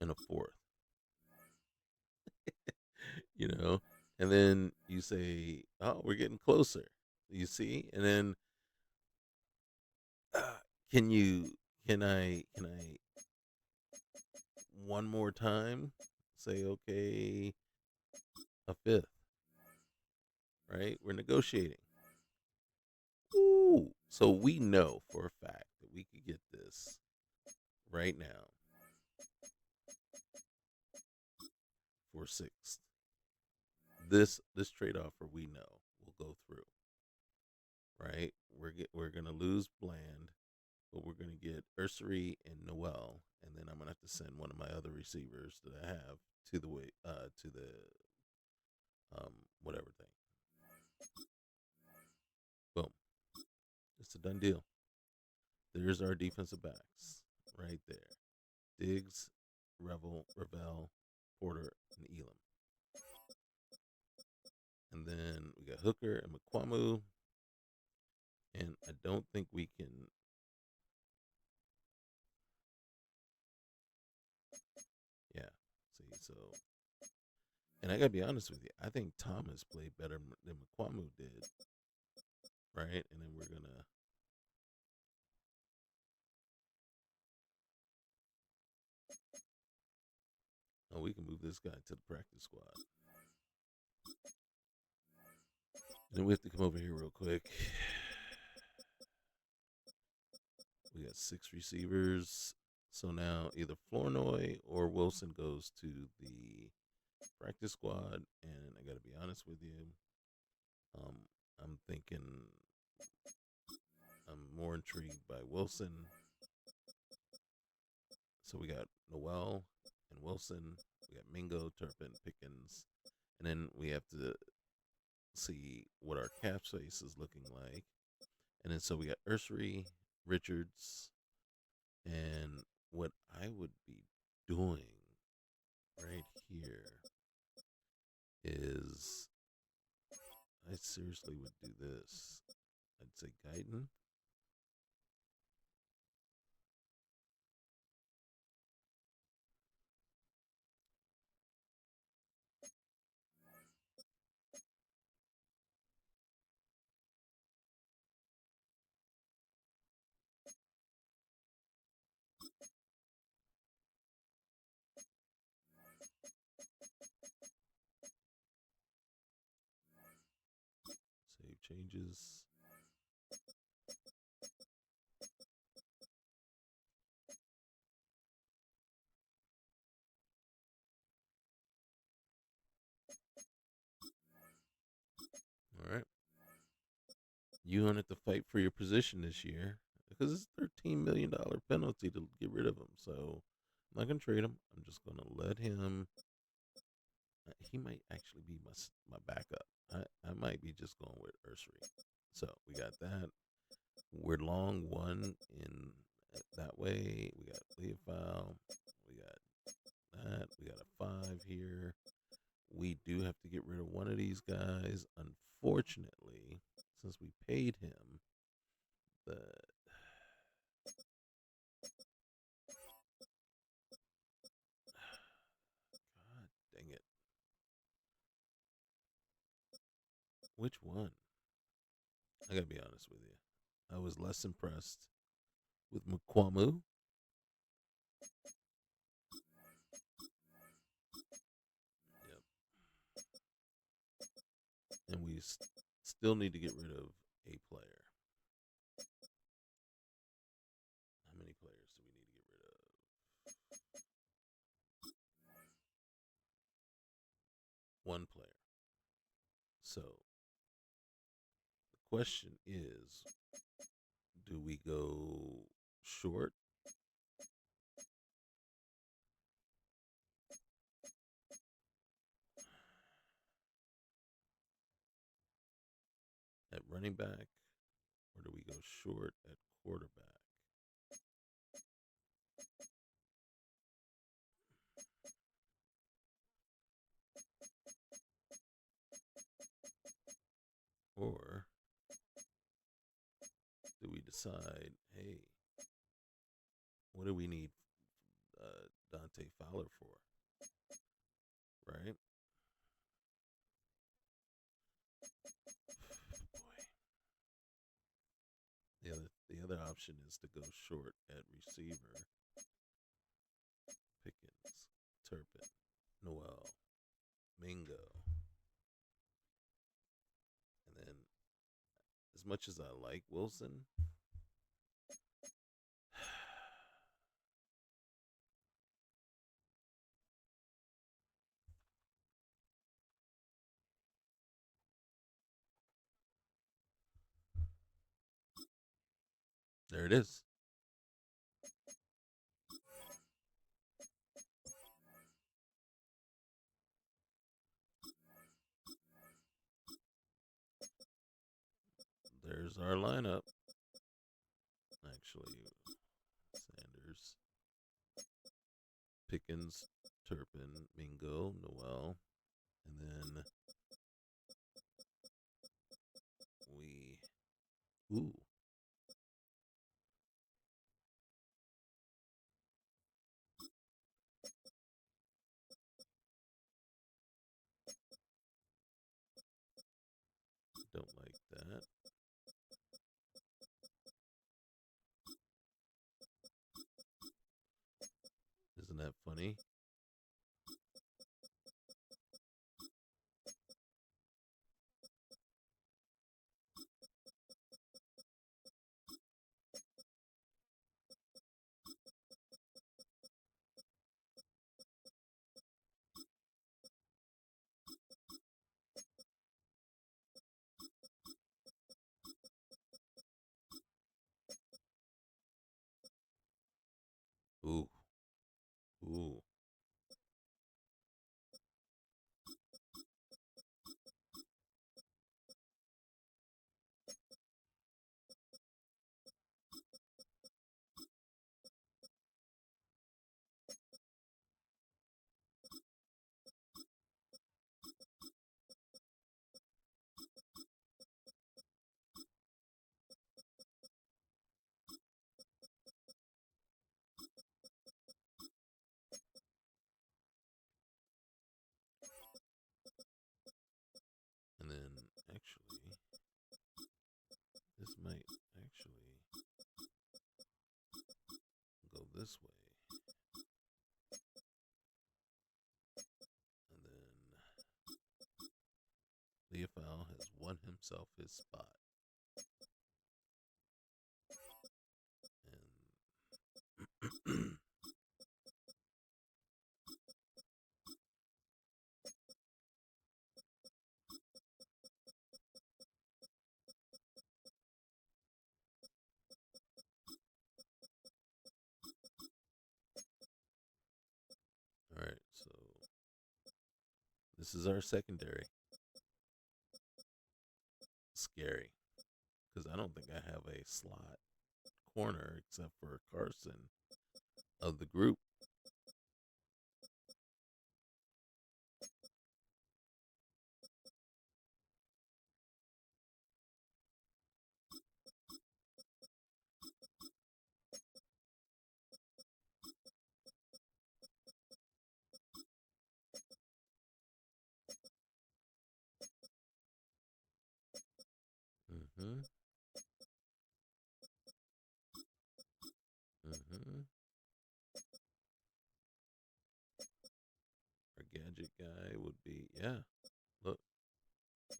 And a fourth, and then you say, oh, we're getting closer, you see? And then can I one more time say, okay, a fifth, right? We're negotiating. Ooh, so we know for a fact that we could get this right now for sixth. This trade offer we know will go through, right? We're gonna lose Bland, but we're going to get Ursery and Noel, and then I'm going to have to send one of my other receivers that I have to the whatever thing. Boom. It's a done deal. There's our defensive backs right there. Diggs, Ravel, Porter, and Elam. And then we got Hooker and McQuamu. And I don't think we can. Yeah. See, so. And I got to be honest with you. I think Thomas played better than McQuamu did. Right? And then we're going to. Oh, we can move this guy to the practice squad. And then we have to come over here real quick. We got 6 receivers. So now either Flournoy or Wilson goes to the practice squad. And I got to be honest with you. I'm thinking I'm more intrigued by Wilson. So we got Noel and Wilson. We got Mingo, Turpin, Pickens. And then we have to see what our cap space is looking like. And then so we got Ursery, Richards, and what I would be doing right here is I seriously would do this. I'd say Guyton. Save changes. All right. You wanted to fight for your position this year because it's a $13 million penalty to get rid of him. So I'm not going to trade him. I'm just going to let him. He might actually be my backup. I might be just going with Ursery. So we got that. We're long 1 in that way. We got Leofow. We got that. We got a 5 here. We do have to get rid of one of these guys. Unfortunately, since we paid him, the God dang it. Which one? I gotta be honest with you. I was less impressed with McQuamu. Yep. And we still need to get rid of a player. How many players do we need to get rid of? One player. So the question is, do we go short? At running back, or do we go short at quarterback? Or do we decide, hey, what do we need Dante Fowler for? Right? Boy. The other option is to go short at receiver. Pickens, Turpin, Noel, Mingo. And then as much as I like Wilson, there it is. our lineup. Actually, Sanders, Pickens, Turpin, Mingo, Noel, and then ooh. Don't like that. Isn't that funny? Ooh. Ooh. And then, actually, this might actually go this way. And then, Leofau has won himself his spot. And all right, so this is our secondary. Scary, because I don't think I have a slot corner except for Carson of the group. Mm-hmm. Mm-hmm. Our gadget guy would be, yeah, look,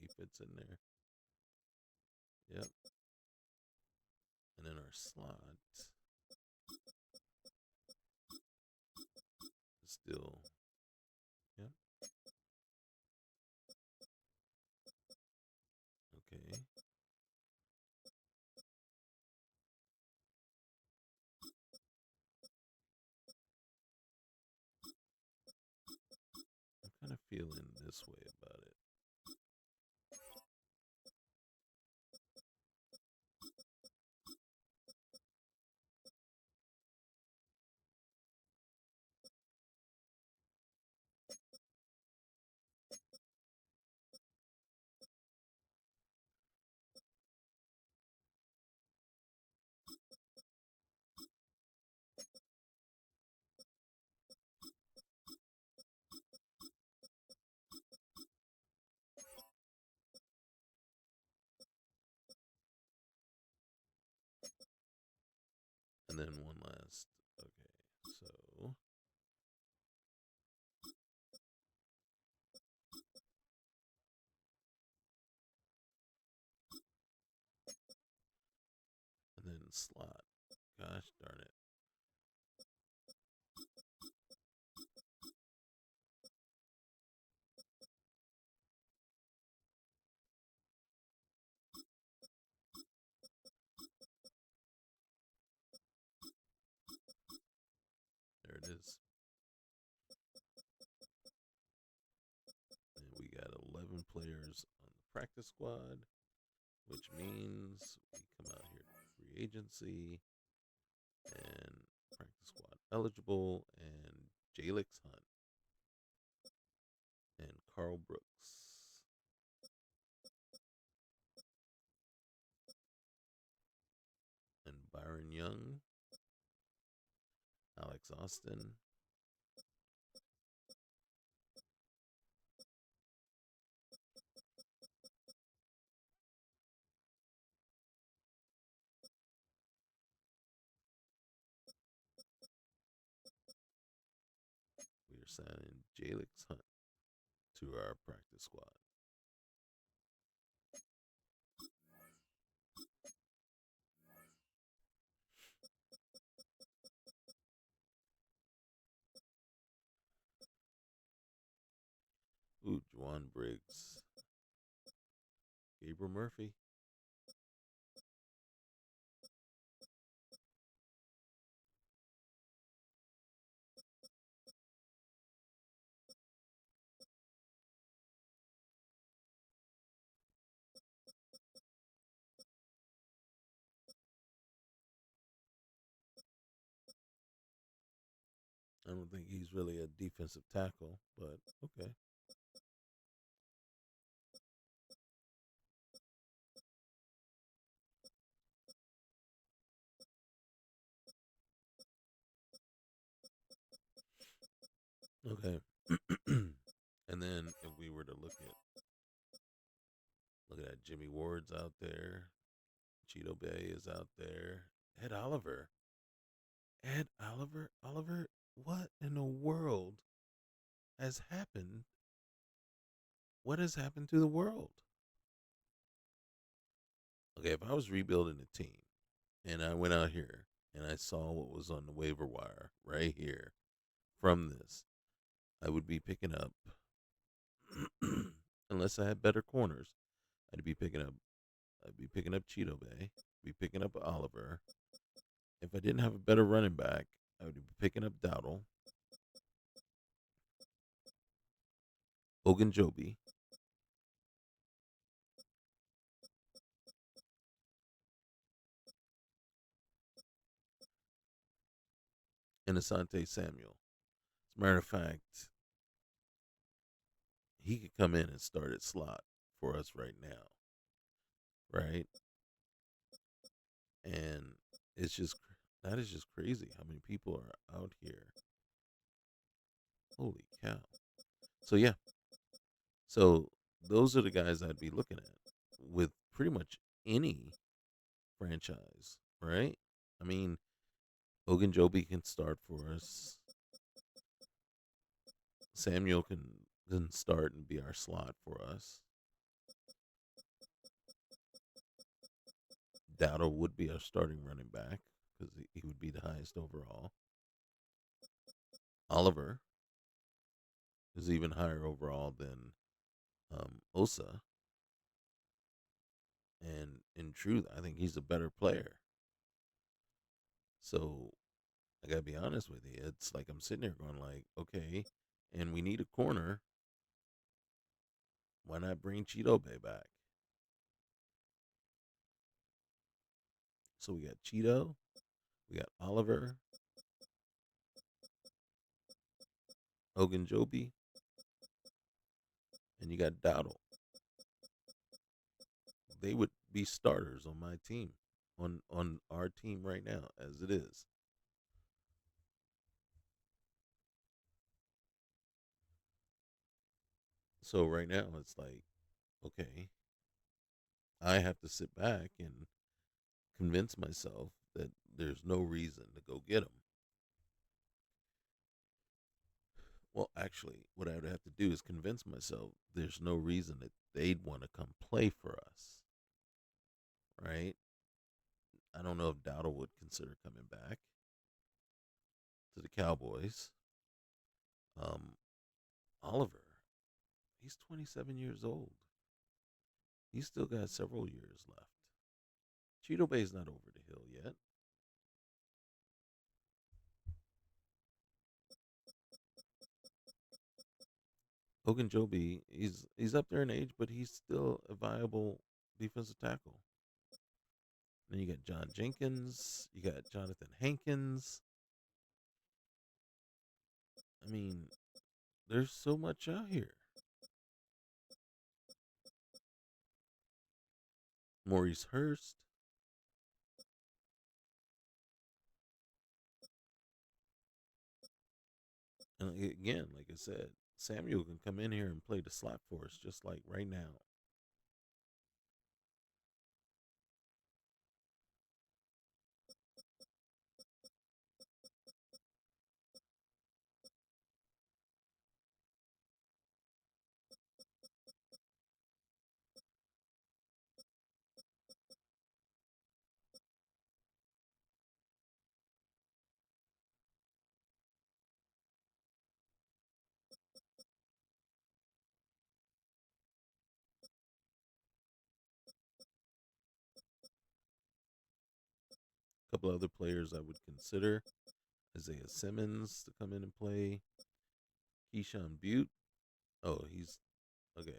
he fits in there. Yep. And then our slot is still, yep. Okay. I'm kind of feeling this way about it. And then one last, okay, so and then slot. Gosh darn it. There it is. And we got 11 players on the practice squad. which means we come out here to free agency and practice squad eligible and Jalix Hunt and Carl Brooks. And Byron Young, Alex Austin, we are signing Jalix Hunt to our practice squad. Ooh, Juwan Briggs, Gabriel Murphy. I don't think he's really a defensive tackle, but okay. Okay. And then if we were to look at that, Jimmy Ward's out there, Cheeto Bay is out there, Ed Oliver. Oliver, what in the world has happened? What has happened to the world? Okay, if I was rebuilding a team and I went out here and I saw what was on the waiver wire right here from this, I would be picking up, unless I had better corners, I'd be picking up Cheeto Bay, be picking up Oliver. If I didn't have a better running back, I would be picking up Dowdle, Ogunjobi, and Asante Samuel. As a matter of fact, he could come in and start at slot for us right now, right? And that is just crazy how many people are out here. Holy cow. So yeah. So those are the guys I'd be looking at with pretty much any franchise, right? I mean, Ogunjobi can start for us. Samuel can start and be our slot for us. Dowdle would be our starting running back because he would be the highest overall. Oliver is even higher overall than Osa. And in truth, I think he's a better player. So I gotta be honest with you. It's like I'm sitting there going like, okay, and we need a corner. Why not bring Cheeto Bay back? So we got Cheeto, we got Oliver, Ogunjobi, and you got Dowdle. They would be starters on my team, on our team right now as it is. So right now it's like, okay, I have to sit back and convince myself that there's no reason to go get them. Well, actually, what I would have to do is convince myself there's no reason that they'd want to come play for us, right? I don't know if Dowdle would consider coming back to the Cowboys. Oliver, he's 27 years old. He's still got several years left. Cheeto Bay's not over the hill yet. Ogunjobi, he's up there in age, but he's still a viable defensive tackle. Then you got John Jenkins. You got Jonathan Hankins. I mean, there's so much out here. Maurice Hurst. And again, like I said, Samuel can come in here and play the slot for us just like right now. A couple other players I would consider: Isaiah Simmons to come in and play. Keyshawn Butte. Oh, he's okay.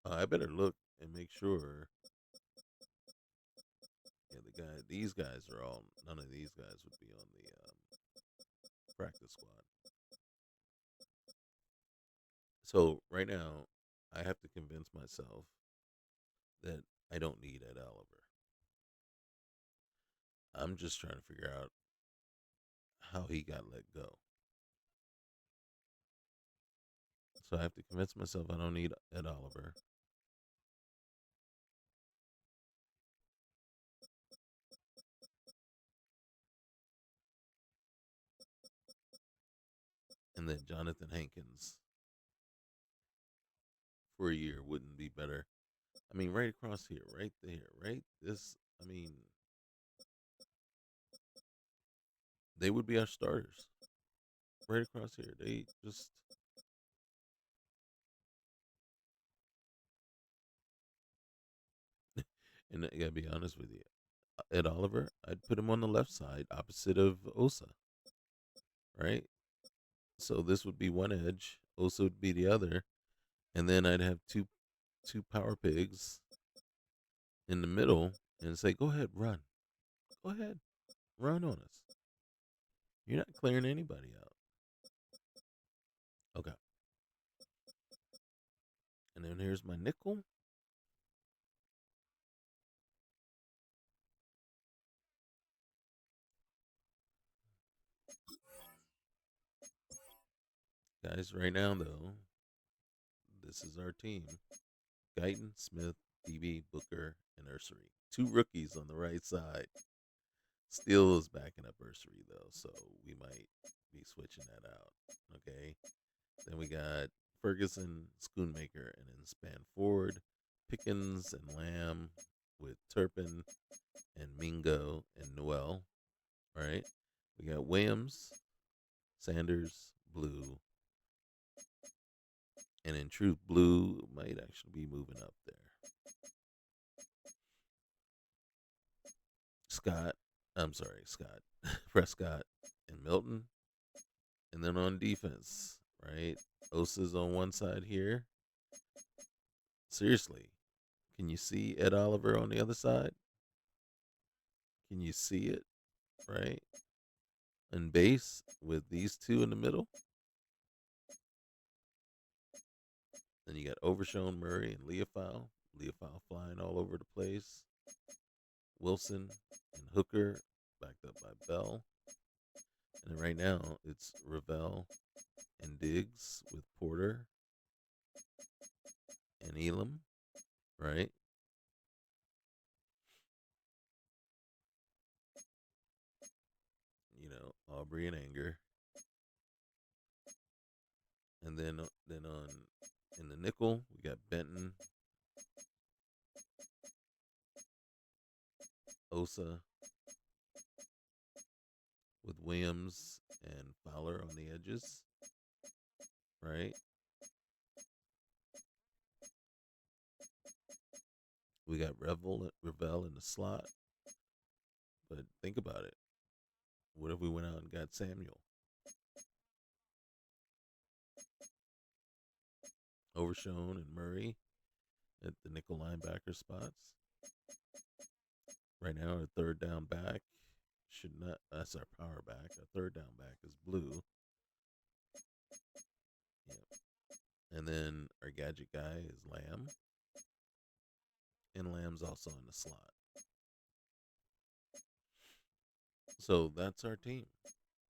I better look and make sure. Yeah, these guys are all. None of these guys would be on the practice squad. So right now, I have to convince myself that I don't need Ed Oliver. I'm just trying to figure out how he got let go. So I have to convince myself I don't need Ed Oliver. And that Jonathan Hankins for a year wouldn't be better. I mean, right across here, right there, right? I mean, they would be our starters. Right across here. They just. And I gotta be honest with you. Ed Oliver, I'd put him on the left side opposite of Osa, right? So this would be one edge, Osa would be the other, and then I'd have two power pigs in the middle and say, "Go ahead, run. Go ahead, run on us. You're not clearing anybody out." Okay. And then here's my nickel. Guys, right now though, this is our team. Guyton, Smith, DB, Booker, and Ursery. Two rookies on the right side. Steele is backing up Ursery though, so we might be switching that out. Okay. Then we got Ferguson, Schoonmaker, and then Spanford, Pickens, and Lamb with Turpin and Mingo and Noel. Right. We got Williams, Sanders, Blue, and in truth, Blue might actually be moving up there. Scott, Prescott, and Milton. And then on defense, right? Osa's on one side here. Seriously, can you see Ed Oliver on the other side? Can you see it, right? And base with these two in the middle. Then you got Overshown, Murray, and Leofile. Leofile flying all over the place. Wilson and Hooker backed up by Bell. And then right now it's Ravel and Diggs with Porter and Elam, right? You know, Aubrey and Anger. And then on in the nickel, we got Benton, Osa, with Williams and Fowler on the edges, right? We got Revel in the slot. But think about it. What if we went out and got Samuel? Overshown and Murray at the nickel linebacker spots. Right now, our third down back should not. That's our power back. Our third down back is blue. Yep. And then our gadget guy is Lamb. And Lamb's also in the slot. So that's our team.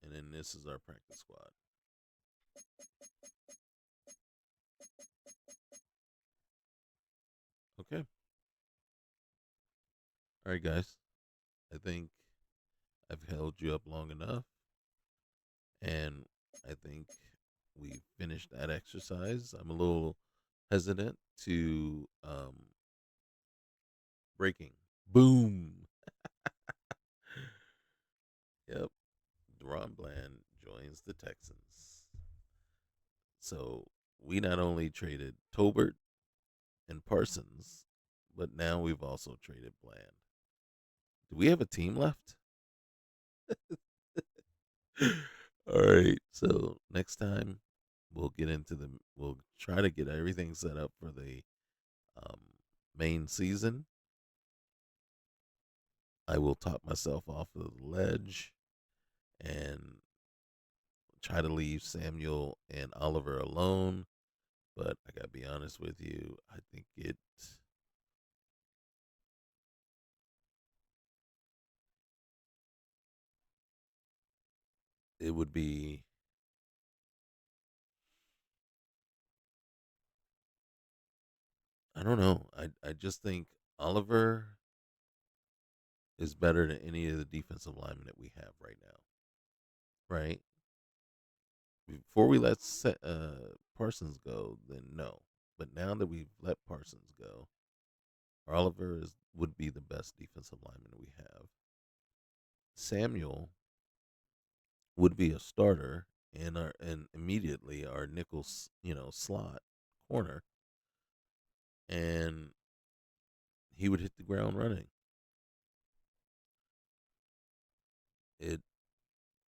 And then this is our practice squad. Okay. All right, guys. I think I've held you up long enough. And I think we finished that exercise. I'm a little hesitant to breaking. Boom. Yep. Deron Bland joins the Texans. So we not only traded Tolbert and Parsons, but now we've also traded Bland. Do we have a team left? All right. So next time we'll try to get everything set up for the um, main season. I will talk myself off of the ledge and try to leave Samuel and Oliver alone. But I gotta be honest with you, I think it would be, I don't know. I just think Oliver is better than any of the defensive linemen that we have right now. Right? Before we let Parsons go, then no. But now that we've let Parsons go, would be the best defensive lineman we have. Samuel would be a starter and immediately our nickel, slot corner, and he would hit the ground running. It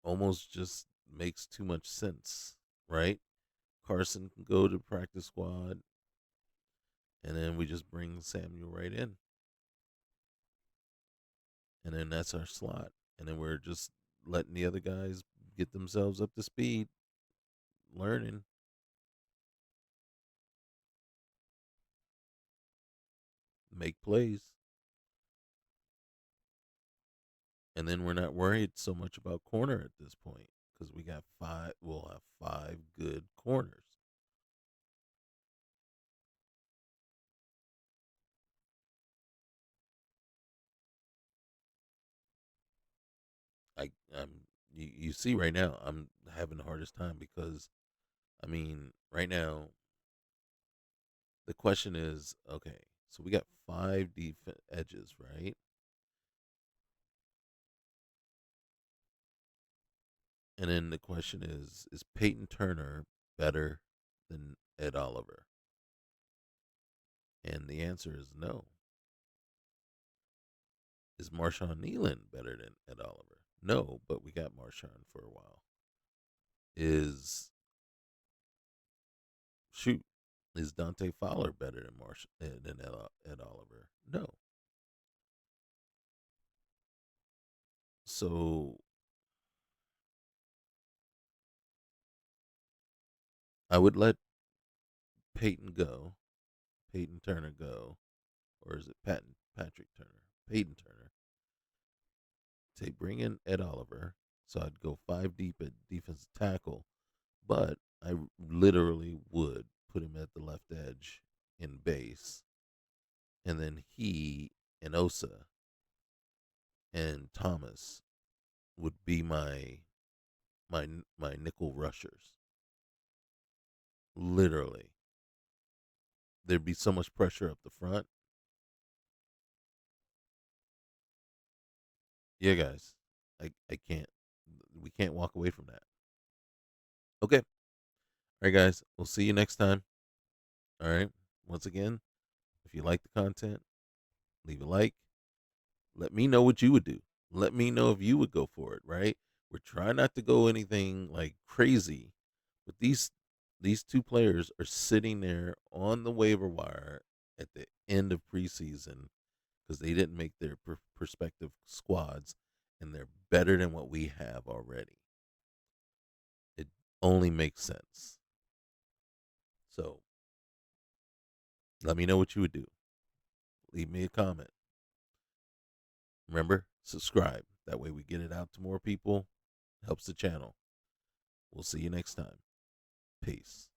almost just makes too much sense, right? Carson can go to practice squad, and then we just bring Samuel right in, and then that's our slot, and then we're just letting the other guys get themselves up to speed, learning. Make plays. And then we're not worried so much about corner at this point because we'll have 5 good corners. You see right now I'm having the hardest time because right now the question is, okay, so we got 5 edges, right? And then the question is Peyton Turner better than Ed Oliver? And the answer is no. Is Marshawn Nealon better than Ed Oliver? No, but we got Marshawn for a while. Is Dante Fowler better than Ed Oliver? No. So I would let Peyton Turner go, or is it Patrick Turner? Peyton Turner. Say bring in Ed Oliver, so I'd go 5 deep at defensive tackle, but I literally would put him at the left edge in base, and then he and Osa and Thomas would be my nickel rushers. Literally, there'd be so much pressure up the front. Yeah, guys, I can't. We can't walk away from that. Okay, all right, guys. We'll see you next time. All right. Once again, if you like the content, leave a like. Let me know what you would do. Let me know if you would go for it, right? We're trying not to go anything like crazy, but these 2 players are sitting there on the waiver wire at the end of preseason because they didn't make their prospective squads, and they're better than what we have already. It only makes sense. So, let me know what you would do. Leave me a comment. Remember, subscribe. That way we get it out to more people. Helps the channel. We'll see you next time. Peace.